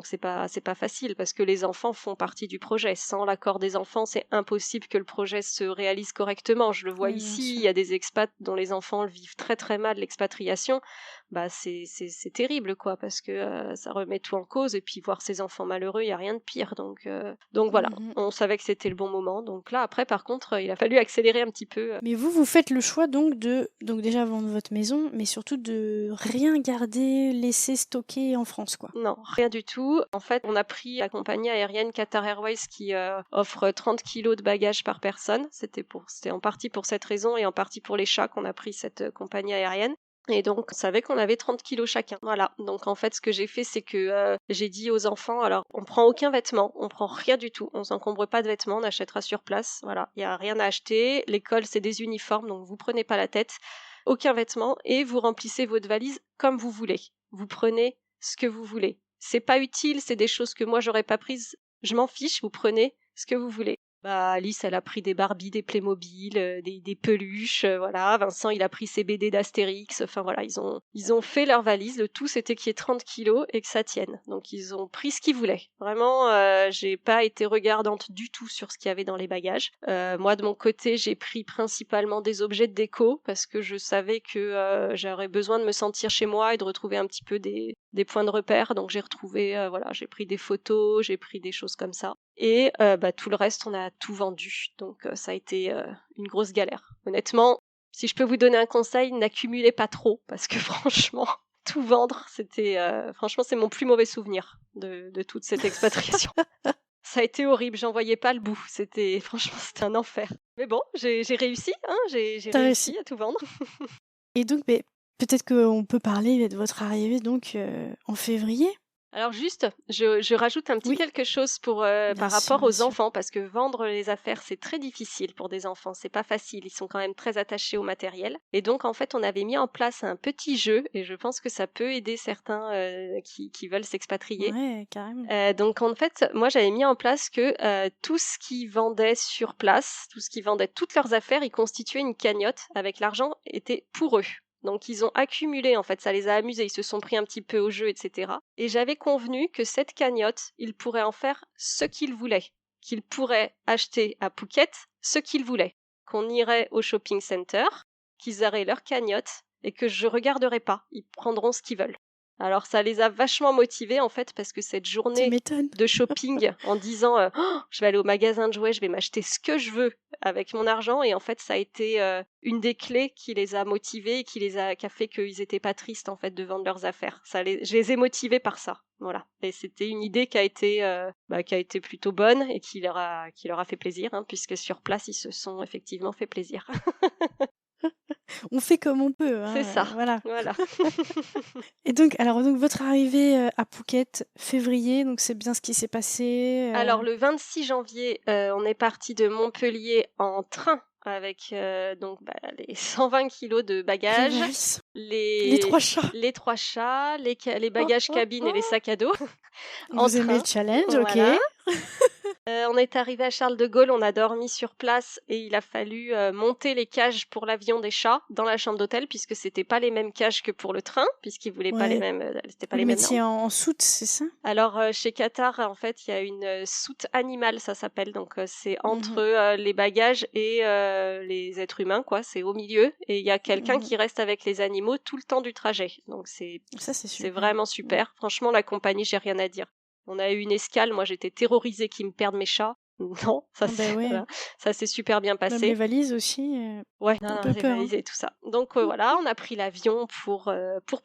c'est pas facile parce que les enfants font partie du projet. Sans l'accord des enfants, c'est impossible que le projet se réalise correctement. Je le vois Oui, bien ici, il sûr. y a des expats dont les enfants le vivent très très mal l'expatriation. Bah c'est terrible quoi, parce que ça remet tout en cause et puis voir ses enfants malheureux, il y a rien de pire. Donc voilà, Mhm. on savait que c'était le bon moment. Donc là, après, par contre, il a fallu accélérer un petit peu. Mais vous faites le choix donc donc déjà vendre votre maison, mais surtout de rien garder, laisser stocker en France, quoi. Non, rien du tout. En fait, on a pris la compagnie aérienne Qatar Airways qui offre 30 kilos de bagages par personne. C'était en partie pour cette raison et en partie pour les chats qu'on a pris cette compagnie aérienne. Et donc, on savait qu'on avait 30 kilos chacun. Voilà. Donc, en fait, ce que j'ai fait, c'est que j'ai dit aux enfants, alors, on prend aucun vêtement, on prend rien du tout. On s'encombre pas de vêtements, on achètera sur place. Voilà. Il y a rien à acheter. L'école, c'est des uniformes, donc vous prenez pas la tête. Aucun vêtement et vous remplissez votre valise comme vous voulez. Vous prenez ce que vous voulez. C'est pas utile, c'est des choses que moi j'aurais pas prises. Je m'en fiche, vous prenez ce que vous voulez. Bah Alice, elle a pris des Barbie, des Playmobil, des peluches, voilà. Vincent, il a pris ses BD d'Astérix. Enfin voilà, ils ont fait leur valise. Le tout, c'était qu'il y ait 30 kilos et que ça tienne. Donc ils ont pris ce qu'ils voulaient. Vraiment, j'ai pas été regardante du tout sur ce qu'il y avait dans les bagages. Moi, de mon côté, j'ai pris principalement des objets de déco parce que je savais que j'aurais besoin de me sentir chez moi et de retrouver un petit peu des points de repère. Donc j'ai retrouvé, voilà, j'ai pris des photos, j'ai pris des choses comme ça. Et tout le reste, on a tout vendu. Donc ça a été une grosse galère. Honnêtement, si je peux vous donner un conseil, n'accumulez pas trop parce que franchement, tout vendre, franchement, c'est mon plus mauvais souvenir de toute cette expatriation. Ça a été horrible, j'en voyais pas le bout. Franchement, c'était un enfer. Mais bon, j'ai réussi, hein, j'ai T'as réussi. réussi à tout vendre. Et donc, mais peut-être qu'on peut parler de votre arrivée donc en février. Alors juste, je rajoute un petit Oui, quelque chose bien par sûr, rapport bien aux sûr. enfants, parce que vendre les affaires, c'est très difficile pour des enfants, c'est pas facile, ils sont quand même très attachés au matériel. Et donc en fait, on avait mis en place un petit jeu, et je pense que ça peut aider certains qui veulent s'expatrier. Ouais, carrément. Donc en fait, moi j'avais mis en place que tout ce qu'ils vendaient sur place, tout ce qu'ils vendaient, toutes leurs affaires, ils constituaient une cagnotte avec l'argent était pour eux. Donc ils ont accumulé, en fait, ça les a amusés, ils se sont pris un petit peu au jeu, etc. Et j'avais convenu que cette cagnotte, ils pourraient en faire ce qu'ils voulaient, qu'ils pourraient acheter à Phuket ce qu'ils voulaient, qu'on irait au shopping center, qu'ils auraient leur cagnotte et que je regarderai pas, ils prendront ce qu'ils veulent. Alors ça les a vachement motivés en fait parce que cette Tu journée m'étonnes. de shopping en disant oh, je vais aller au magasin de jouets, je vais m'acheter ce que je veux avec mon argent et en fait ça a été une des clés qui les a motivés et qui a fait qu'ils étaient pas tristes en fait de vendre leurs affaires. Je les ai motivés par ça. Voilà. Et c'était une idée qui a été plutôt bonne et qui leur a fait plaisir hein, puisque sur place ils se sont effectivement fait plaisir. On fait comme on peut, C'est hein, ça. voilà. Voilà. Et donc, votre arrivée à Phuket, février, donc c'est bien ce qui s'est passé. Alors le 26 janvier, on est parti de Montpellier en train avec les 120 kilos de bagages, Révérisse. Les les 3 chats. les 3 chats, les Oh, bagages oh, cabine et les oh. sacs à dos en Vous aimez train. le challenge, ok. Voilà. On est arrivé à Charles de Gaulle, on a dormi sur place et il a fallu monter les cages pour l'avion des chats dans la chambre d'hôtel puisque c'était pas les mêmes cages que pour le train puisqu'ils voulaient pas les Ouais. mêmes, c'était pas Vous les le mêmes mettiez normes. en soute, c'est ça? Alors chez Qatar, en fait, il y a une soute animale, ça s'appelle. Donc c'est entre Mhm. les bagages et les êtres humains, quoi. C'est au milieu et il y a quelqu'un Mhm. qui reste avec les animaux tout le temps du trajet. Donc Ça, c'est c'est super. vraiment super. Franchement, la compagnie, j'ai rien à dire. On a eu une escale, moi j'étais terrorisée qu'ils me perdent mes chats. Non, Ah ben ouais. voilà. Ça s'est super bien Même les passé. valises aussi, Ouais, un non, peu j'ai peur, hein. réalisé tout ça. Donc voilà, on a pris l'avion pour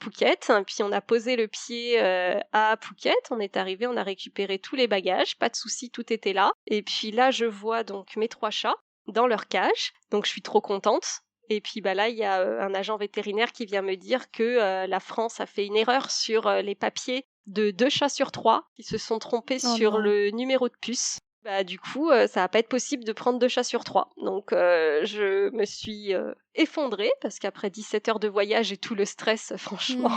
Phuket, hein, puis on a posé le pied à Phuket, on est arrivé, on a récupéré tous les bagages, pas de souci, tout était là. Et puis là, je vois donc mes 3 chats dans leur cage, donc je suis trop contente. Et puis bah là, il y a un agent vétérinaire qui vient me dire que la France a fait une erreur sur les papiers de 2 chats sur 3 qui se sont trompés Oh sur non. le numéro de puce. Bah, du coup, ça va pas être possible de prendre 2 chats sur 3. Donc, je me suis effondré parce qu'après 17 heures de voyage et tout le stress, franchement.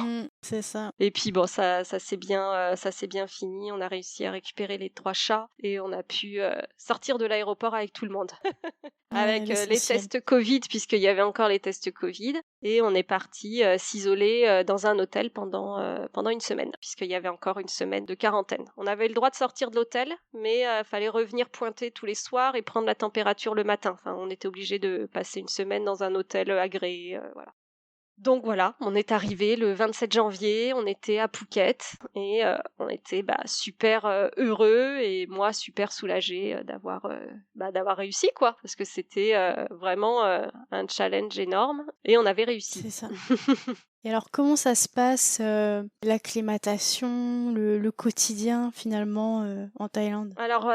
C'est ça. Et puis bon, ça s'est bien fini. On a réussi à récupérer les 3 chats et on a pu sortir de l'aéroport avec tout le monde. Ouais, Avec les l'essentiel. tests Covid, puisqu'il y avait encore les tests Covid. Et on est parti s'isoler dans un hôtel pendant une semaine, puisqu'il y avait encore une semaine de quarantaine. On avait le droit de sortir de l'hôtel, mais fallait revenir pointer tous les soirs et prendre la température le matin. Enfin, on était obligé de passer une semaine dans un hôtel agréé, voilà. Donc voilà, on est arrivé le 27 janvier, on était à Phuket et on était super heureux et moi super soulagée d'avoir réussi quoi, parce que c'était vraiment un challenge énorme et on avait réussi. C'est ça. Et alors, comment ça se passe, l'acclimatation, le quotidien finalement en Thaïlande? Alors,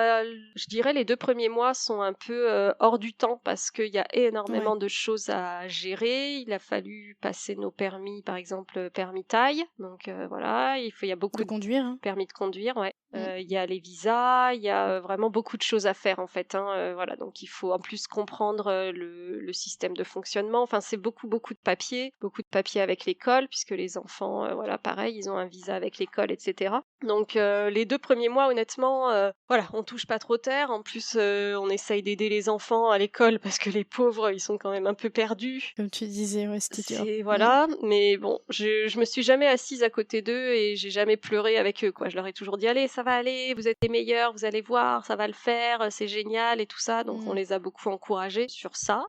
je dirais les 2 premiers mois sont un peu, hors du temps parce qu'il y a Ouais, énormément de choses à gérer. Il a fallu passer nos permis, par exemple, permis Thaï, donc voilà, il y a beaucoup de de conduire, hein? permis de conduire, ouais. Mmh. Il y a les visas, il y a, vraiment beaucoup de choses à faire, en fait, hein, voilà, donc il faut en plus comprendre, le système de fonctionnement. Enfin, c'est beaucoup, beaucoup de papiers avec l'école puisque les enfants, voilà, pareil, ils ont un visa avec l'école et cetera. Donc les 2 premiers mois, honnêtement, voilà, on touche pas trop terre. En plus, on essaye d'aider les enfants à l'école parce que les pauvres, ils sont quand même un peu perdus. Comme tu disais, ouais, c'était dur. C'est Mmh. voilà, mais bon, je me suis jamais assise à côté d'eux et j'ai jamais pleuré avec eux, quoi. Je leur ai toujours dit: «Allez, ça va aller, vous êtes les meilleurs, vous allez voir, ça va le faire, c'est génial» et tout ça. Donc on Mmh. les a beaucoup encouragés sur ça.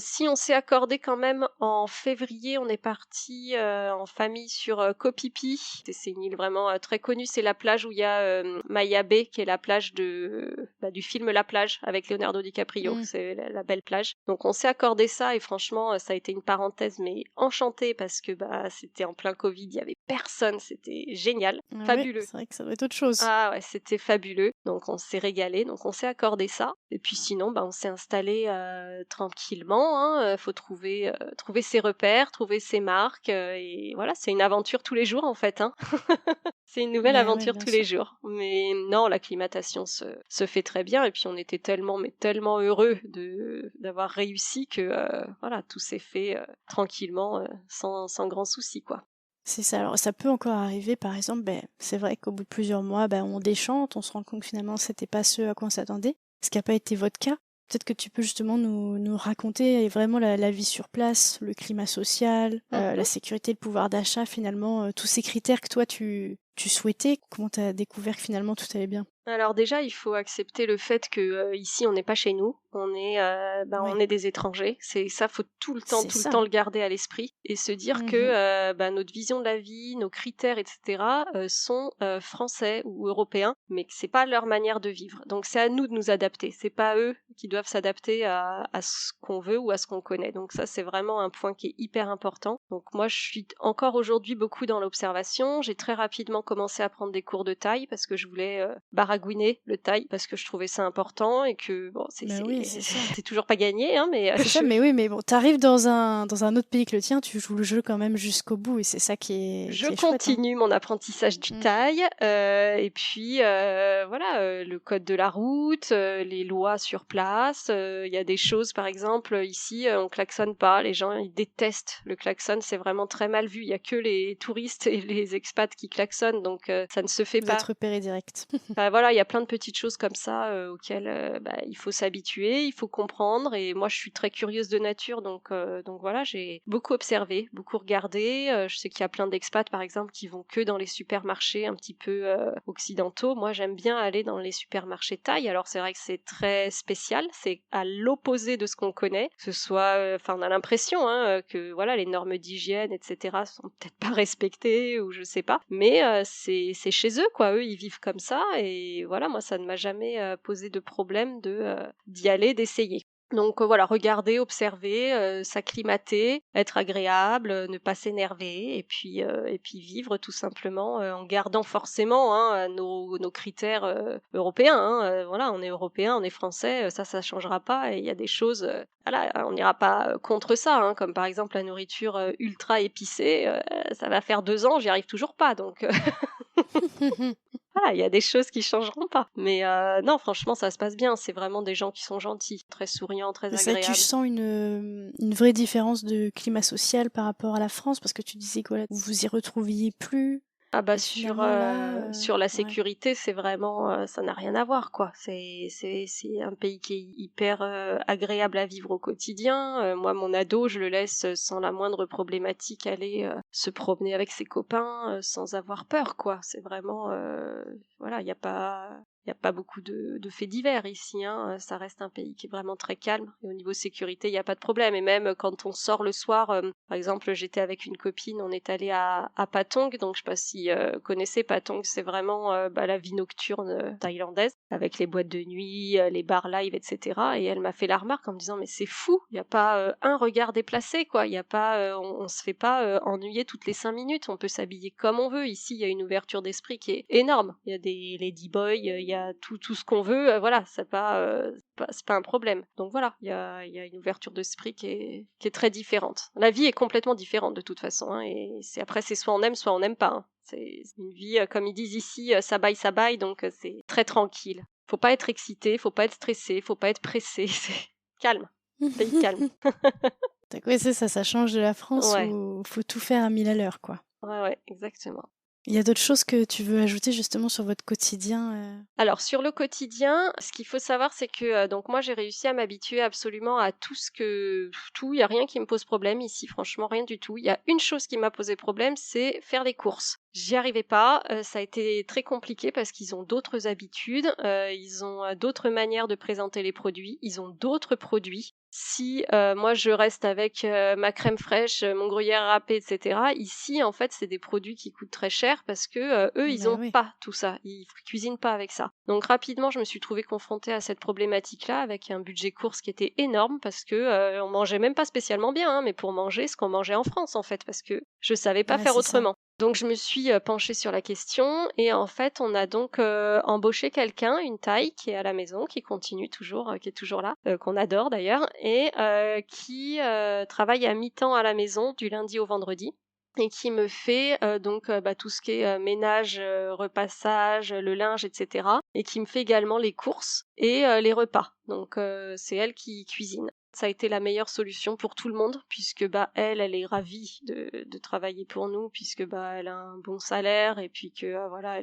Si on s'est accordé quand même en février, on est partis, en famille sur, Koh Phi Phi. C'est une île vraiment, très connue, c'est la plage où il y a, Maya Bay qui est la plage du film La Plage avec Leonardo DiCaprio, Mmh. c'est la belle plage. Donc on s'est accordé ça et franchement, ça a été une parenthèse mais enchantée parce que, c'était en plein Covid, il y avait personne, c'était génial, Ah ouais, fabuleux. c'est vrai que ça doit être autre chose. Ah ouais, c'était fabuleux. Donc on s'est régalé, donc on s'est accordé ça. Et puis sinon, on s'est installé tranquillement. Hein. Faut trouver ses repères, trouver ses marques. Et voilà, c'est une aventure tous les jours en fait. Hein. C'est une nouvelle Bah ouais, aventure bien tous les sûr. jours. Mais non, l'acclimatation se fait très bien. Et puis on était tellement, mais tellement heureux d'avoir réussi que voilà, tout s'est fait tranquillement, sans grand souci, quoi. C'est ça. Alors ça peut encore arriver, par exemple, c'est vrai qu'au bout de plusieurs mois, on déchante, on se rend compte que finalement c'était pas ce à quoi on s'attendait, ce qui a pas été votre cas. Peut-être que tu peux justement nous raconter vraiment la vie sur place, le climat social, la Mhm. sécurité, le pouvoir d'achat, finalement, tous ces critères que toi tu souhaitais. Comment tu as découvert que finalement tout allait bien? Alors déjà, il faut accepter le fait que ici, on n'est pas chez nous, on Ouais, est des étrangers. C'est ça, faut c'est tout le ça. temps le garder à l'esprit et se dire que Mhm. notre vision de la vie, nos critères, etc. Sont français ou européens, mais que c'est pas leur manière de vivre. Donc c'est à nous de nous adapter. C'est pas eux qui doivent s'adapter à ce qu'on veut ou à ce qu'on connaît. Donc ça, c'est vraiment un point qui est hyper important. Donc moi, je suis encore aujourd'hui beaucoup dans l'observation. J'ai très rapidement commencé à prendre des cours de thaï parce que je voulais baragouiner le thaï parce que je trouvais ça important et que bon, Ben oui, c'est ça. c'est toujours pas gagné, hein, mais C'est ça, mais oui, mais bon, t'arrives dans un autre pays que le tien, tu joues le jeu quand même jusqu'au bout et c'est ça je qui est chouette, hein. continue mon apprentissage du Mmh. thaï et puis voilà, le code de la route, les lois sur place. Il y a des choses, par exemple, ici, on klaxonne pas. Les gens, ils détestent le klaxon, c'est vraiment très mal vu. Il y a que les touristes et les expats qui klaxonnent, donc ça ne se fait Vous êtes pas. repéré direct. Enfin, voilà, il y a plein de petites choses comme ça, auxquelles, il faut s'habituer, il faut comprendre et moi je suis très curieuse de nature donc voilà, j'ai beaucoup observé, beaucoup regardé, je sais qu'il y a plein d'expats par exemple qui vont que dans les supermarchés un petit peu, occidentaux. Moi j'aime bien aller dans les supermarchés thaï. Alors c'est vrai que c'est très spécial, c'est à l'opposé de ce qu'on connaît, que ce soit, enfin on a l'impression, hein, que voilà les normes d'hygiène et cetera sont peut-être pas respectées ou je sais pas, mais c'est chez eux quoi, eux ils vivent comme ça et voilà, moi ça ne m'a jamais, posé de problème d'y aller, d'essayer. Donc voilà, regarder, observer, s'acclimater, être agréable, ne pas s'énerver et puis vivre tout simplement, en gardant forcément, hein, nos critères, européens, hein, voilà, on est européens, on est français, ça changera pas et il y a des choses, voilà, on n'ira pas, contre ça, hein, comme par exemple la nourriture, ultra épicée, ça va faire 2 ans, j'y arrive toujours pas donc Voilà, il y a des choses qui changeront pas. Mais non, franchement, ça se passe bien. C'est vraiment des gens qui sont gentils, très souriants, très C'est vrai que tu agréables. sens une vraie différence de climat social par rapport à la France, parce que tu disais que voilà, vous vous y retrouviez plus, Ah bah et finalement là, sur la ouais. sécurité, c'est vraiment, ça n'a rien à voir quoi. C'est un pays qui est hyper, agréable à vivre au quotidien. Moi mon ado, je le laisse, sans la moindre problématique aller, se promener avec ses copains, sans avoir peur quoi. C'est vraiment, voilà, il y a pas beaucoup de faits divers ici, hein, ça reste un pays qui est vraiment très calme et au niveau sécurité, il y a pas de problème et même, quand on sort le soir, par exemple, j'étais avec une copine, on est allé à Patong, donc je sais pas si, connaissez Patong, c'est vraiment, la vie nocturne, thaïlandaise avec les boîtes de nuit, les bars live et cetera et elle m'a fait la remarque en me disant: «Mais c'est fou, il y a pas, un regard déplacé quoi, il y a pas, on se fait pas, ennuyer toutes les 5 minutes, on peut s'habiller comme on veut. Ici, il y a une ouverture d'esprit qui est énorme. Il y a des ladyboys, il y a tout ce qu'on veut, voilà, c'est pas un problème. Donc voilà, il y a une ouverture d'esprit qui est très différente. La vie est complètement différente de toute façon, hein, et c'est soit on n'aime pas, hein. C'est une vie, comme ils disent ici, ça baille, donc c'est très tranquille. Faut pas être excité, faut pas être stressé, faut pas être pressé, c'est calme, pays calme. Donc ouais, c'est ça, ça change de la France Ouais, où faut tout faire à 1000 à l'heure, quoi. ouais, exactement. Il y a d'autres choses que tu veux ajouter justement sur votre quotidien, Alors sur le quotidien, ce qu'il faut savoir, c'est que, donc moi j'ai réussi à m'habituer absolument à tout, il y a rien qui me pose problème ici, franchement rien du tout. Il y a une chose qui m'a posé problème, c'est faire les courses. J'y arrivais pas, ça a été très compliqué parce qu'ils ont d'autres habitudes, ils ont, d'autres manières de présenter les produits, ils ont d'autres produits. Si, moi je reste avec, ma crème fraîche, mon gruyère râpé et cetera, ici en fait c'est des produits qui coûtent très cher parce que, eux ils bah ont oui. pas tout ça, ils cuisinent pas avec ça. Donc rapidement je me suis trouvée confrontée à cette problématique-là avec un budget courses qui était énorme parce que, on mangeait même pas spécialement bien, hein, mais pour manger ce qu'on mangeait en France en fait, parce que je savais pas Ouais, faire c'est ça. autrement. Donc je me suis, penchée sur la question et en fait, on a donc, embauché quelqu'un, une Thaï qui est à la maison, qui continue toujours, qui est toujours là, qu'on adore d'ailleurs et qui, travaille à mi-temps à la maison du lundi au vendredi et qui me fait, donc, tout ce qui est, ménage, repassage, le linge et cetera et qui me fait également les courses et les repas. Donc, c'est elle qui cuisine. Ça a été la meilleure solution pour tout le monde puisque, elle est ravie de travailler pour nous puisque, elle a un bon salaire et puis que, voilà,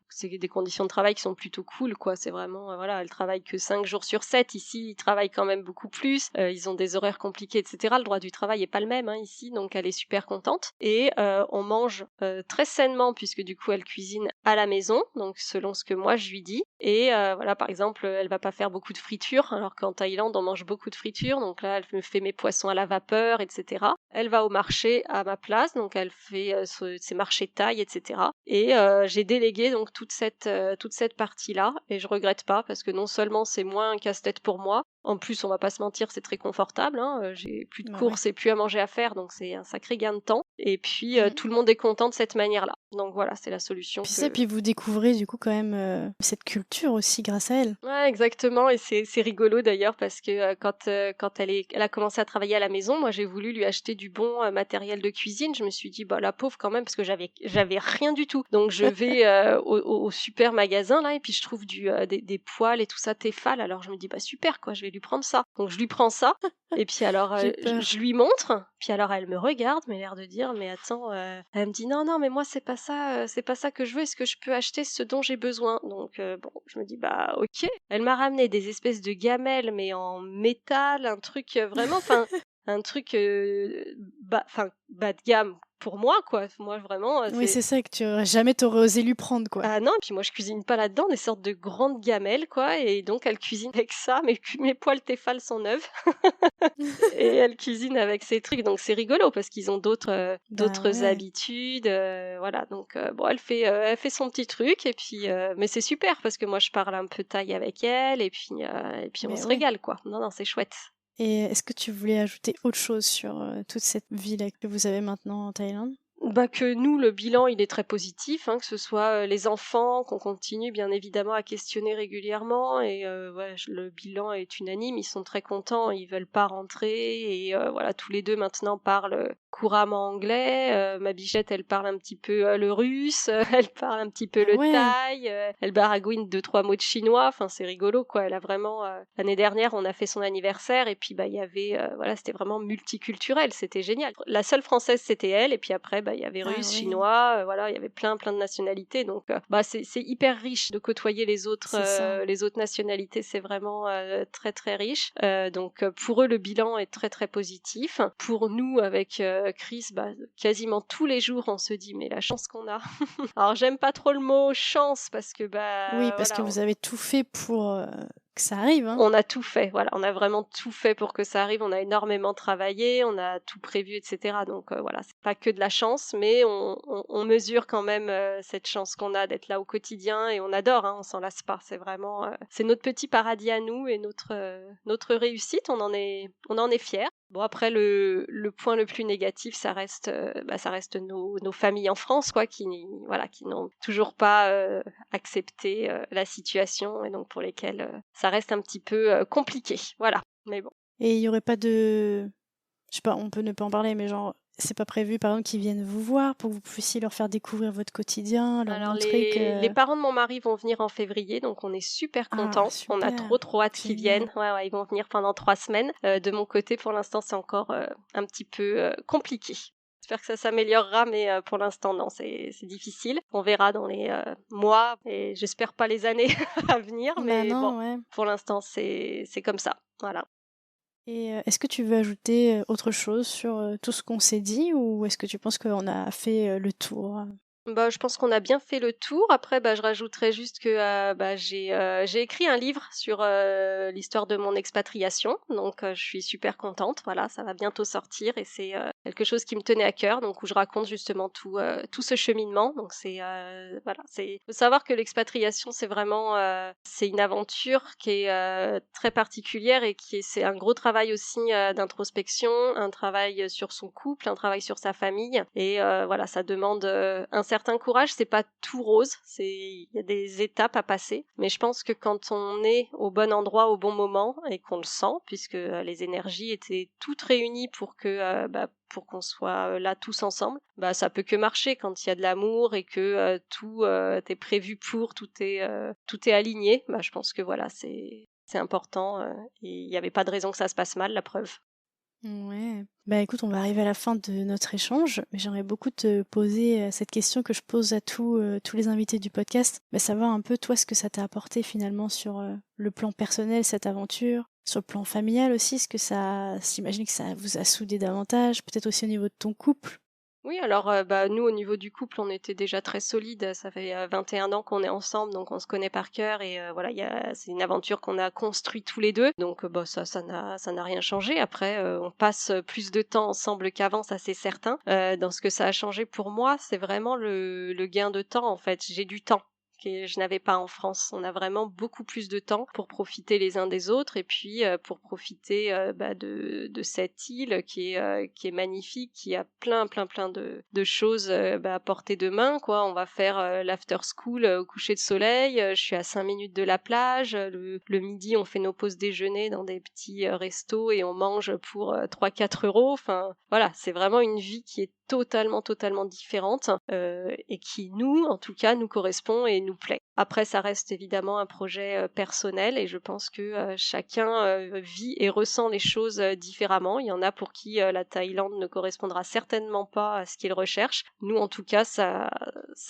c'est des conditions de travail qui sont plutôt cool, quoi. C'est vraiment, voilà, elle travaille que 5 jours sur 7. Ici, ils travaillent quand même beaucoup plus, ils ont des horaires compliqués et cetera. Le droit du travail est pas le même, hein, ici, donc elle est super contente et on mange, très sainement puisque du coup, elle cuisine à la maison, donc selon ce que moi je lui dis et voilà, par exemple, elle va pas faire beaucoup de friture alors qu'en Thaïlande, on mange beaucoup de friture, donc là, elle me fait mes poissons à la vapeur et cetera. Elle va au marché à ma place, donc elle fait, ses marchés thaï et cetera et j'ai délégué donc toute cette partie-là et je regrette pas parce que non seulement c'est moins un casse-tête pour moi, en plus, on va pas se mentir, c'est très confortable, hein, j'ai plus de Bah ouais. courses et plus à manger à faire, donc c'est un sacré gain de temps et puis, Mmh. tout le monde est content de cette manière-là. Donc voilà, c'est la solution Puis ça, que puis vous découvrez du coup quand même, cette culture aussi grâce à elle. ouais, exactement et c'est rigolo d'ailleurs parce que, quand elle a commencé à travailler à la maison, moi j'ai voulu lui acheter du bon, matériel de cuisine. Je me suis dit: «Bah, la pauvre quand même» parce que j'avais rien du tout. Donc je vais, au super magasin là et puis je trouve des poêles et tout ça Tefal. Alors je me dis: «Bah, super quoi, je vais lui prendre ça». Donc je lui prends ça et puis alors, J'ai je peur. lui montre, puis alors elle me regarde, mais l'air de dire: «Mais attends», elle me dit: «Non, non, mais moi c'est pas ça que je veux. Est-ce que je peux acheter ce dont j'ai besoin?» Donc bon, je me dis: «Bah, OK». Elle m'a ramené des espèces de gamelles, mais en métal, un truc, vraiment enfin, un truc, bas de gamme pour moi, quoi. Moi vraiment, Oui, c'est ça que tu aurais osé lui prendre, quoi. ah non, puis moi je cuisine pas là-dedans, des sortes de grandes gamelles, quoi et donc elle cuisine avec ça, mes poêles Tefal sont neuves. Et elle cuisine avec ces trucs, donc c'est rigolo parce qu'ils ont Bah d'autres ouais. habitudes, voilà donc bon elle fait son petit truc et puis, mais c'est super parce que moi je parle un peu thaï avec elle et puis on Mais se ouais. régale quoi. Non, non, c'est chouette. Et est-ce que tu voulais ajouter autre chose sur, toute cette vie-là que vous avez maintenant en Thaïlande? Que nous, le bilan, il est très positif, hein, que ce soit les enfants, qu'on continue bien évidemment à questionner régulièrement. Et le bilan est unanime, ils sont très contents, ils veulent pas rentrer. Et voilà, tous les deux maintenant parlent couramment anglais. Ma bichette, elle parle un petit peu le russe, elle parle un petit peu Ah le ouais, thaï, elle baragouine 2-3 mots de chinois. Enfin, c'est rigolo, quoi. Elle a vraiment... L'année dernière, on a fait son anniversaire et puis il y avait... voilà, c'était vraiment multiculturel, c'était génial. La seule française, c'était elle, et puis après, il y avait ah russe, oui, chinois, voilà, il y avait plein de nationalités. Donc, c'est hyper riche de côtoyer c'est ça. les autres nationalités, c'est vraiment très très riche. Donc, pour eux, le bilan est très très positif. Pour nous, avec Chris, quasiment tous les jours, on se dit, mais la chance qu'on a. Alors, j'aime pas trop le mot chance parce que, Oui, parce que voilà, vous avez tout fait pour que ça arrive, hein. on a tout fait, voilà, on a vraiment tout fait pour que ça arrive. On a énormément travaillé, on a tout prévu, etc. Donc voilà, c'est pas que de la chance, mais on mesure quand même cette chance qu'on a d'être là au quotidien, et on adore, hein, on s'en lasse pas. C'est vraiment, c'est notre petit paradis à nous et notre réussite. On en est fiers. Bon, après, le point le plus négatif, ça reste nos familles en France, quoi, qui n'ont toujours pas accepté la situation, et donc pour lesquelles ça reste un petit peu compliqué. Voilà. Mais bon. Et il y aurait pas de... Je sais pas, on peut ne pas en parler, mais genre, c'est pas prévu, par exemple, qu'ils viennent vous voir pour que vous puissiez leur faire découvrir votre quotidien, leur Alors, montrer les que... parents de mon mari vont venir en février, donc on est super Ah, contents. On a super, trop hâte qu'ils viennent. génial. Ouais, ouais, ils vont venir pendant 3 semaines. De mon côté, pour l'instant, c'est encore un petit peu compliqué. J'espère que ça s'améliorera, mais pour l'instant, non, c'est difficile. On verra dans les mois, et j'espère pas les années à venir, Bah mais bon, non, ouais. pour l'instant, c'est comme ça. Voilà. Et est-ce que tu veux ajouter autre chose sur tout ce qu'on s'est dit, ou est-ce que tu penses qu'on a fait le tour? Je pense qu'on a bien fait le tour. Après, je rajouterais juste que j'ai écrit un livre sur l'histoire de mon expatriation. Donc, je suis super contente. Voilà, ça va bientôt sortir, et c'est quelque chose qui me tenait à cœur. Donc, où je raconte justement tout ce cheminement. Donc, voilà, faut savoir que l'expatriation, c'est vraiment c'est une aventure qui est très particulière, et c'est un gros travail aussi d'introspection, un travail sur son couple, un travail sur sa famille. Et voilà, ça demande un certain courage. C'est pas tout rose, il y a des étapes à passer, mais je pense que quand on est au bon endroit au bon moment, et qu'on le sent, puisque les énergies étaient toutes réunies pour que pour qu'on soit là tous ensemble, ça peut que marcher quand il y a de l'amour, et que tout est prévu pour, tout est aligné. Je pense que voilà, c'est important, et il n'y avait pas de raison que ça se passe mal, la preuve. Ouais. Bah écoute, on va arriver à la fin de notre échange, mais j'aimerais beaucoup te poser cette question que je pose à tous les invités du podcast, savoir un peu toi ce que ça t'a apporté finalement sur le plan personnel, cette aventure, sur le plan familial aussi, ce que ça, j'imagine que ça vous a soudé davantage, peut-être aussi au niveau de ton couple. Oui, alors nous, au niveau du couple, on était déjà très solides. Ça fait 21 ans qu'on est ensemble, donc on se connaît par cœur. Et voilà, c'est une aventure qu'on a construite tous les deux. Donc ça n'a rien changé. Après, on passe plus de temps ensemble qu'avant, ça c'est certain. Dans ce que ça a changé pour moi, c'est vraiment le gain de temps, en fait. J'ai du temps que je n'avais pas en France. On a vraiment beaucoup plus de temps pour profiter les uns des autres, et puis pour profiter de cette île qui est magnifique, qui a plein de choses à portée de main, quoi. On va faire l'after school au coucher de soleil. Je suis à 5 minutes de la plage. Le midi, on fait nos pauses déjeuner dans des petits restos, et on mange pour 3-4 euros. Enfin, voilà, c'est vraiment une vie qui est totalement différente, et qui, nous, en tout cas, nous correspond et nous plaît. Après, ça reste évidemment un projet personnel, et je pense que chacun vit et ressent les choses différemment. Il y en a pour qui la Thaïlande ne correspondra certainement pas à ce qu'ils recherchent. Nous, en tout cas, ça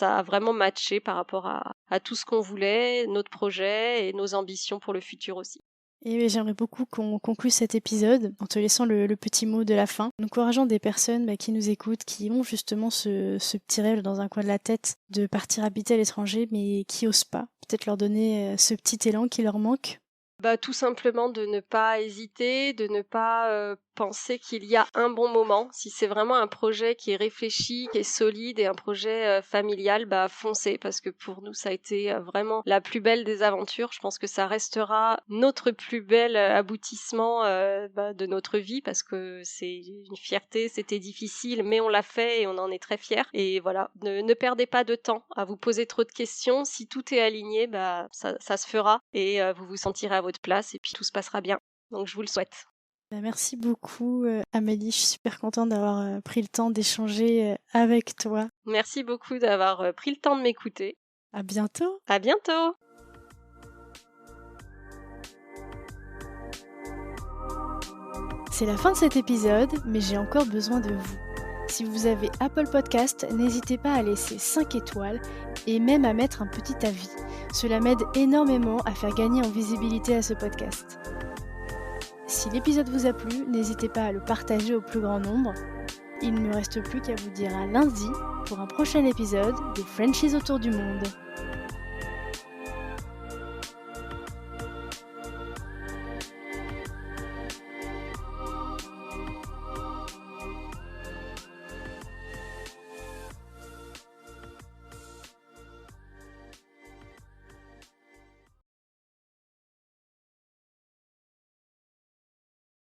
a vraiment matché par rapport à tout ce qu'on voulait, notre projet et nos ambitions pour le futur aussi. Et oui, j'aimerais beaucoup qu'on conclue cet épisode en te laissant le petit mot de la fin, en encourageant des personnes qui nous écoutent, qui ont justement ce petit rêve dans un coin de la tête de partir habiter à l'étranger, mais qui osent pas. Peut-être leur donner ce petit élan qui leur manque. Tout simplement de ne pas hésiter, de ne pas pensez qu'il y a un bon moment. Si c'est vraiment un projet qui est réfléchi, qui est solide et un projet familial, bah foncez, parce que pour nous ça a été vraiment la plus belle des aventures. Je pense que ça restera notre plus bel aboutissement de notre vie, parce que c'est une fierté, c'était difficile, mais on l'a fait et on en est très fiers. Et voilà, ne perdez pas de temps à vous poser trop de questions. Si tout est aligné, bah ça se fera et vous vous sentirez à votre place et puis tout se passera bien. Donc je vous le souhaite. Bah, merci beaucoup, Amélie. Je suis super contente d'avoir pris le temps d'échanger avec toi. Merci beaucoup d'avoir pris le temps de m'écouter. À bientôt. À bientôt! C'est la fin de cet épisode, mais j'ai encore besoin de vous. Si vous avez Apple Podcast, n'hésitez pas à laisser 5 étoiles et même à mettre un petit avis. Cela m'aide énormément à faire gagner en visibilité à ce podcast. Si l'épisode vous a plu, n'hésitez pas à le partager au plus grand nombre. Il ne me reste plus qu'à vous dire à lundi pour un prochain épisode des Frenchies autour du monde.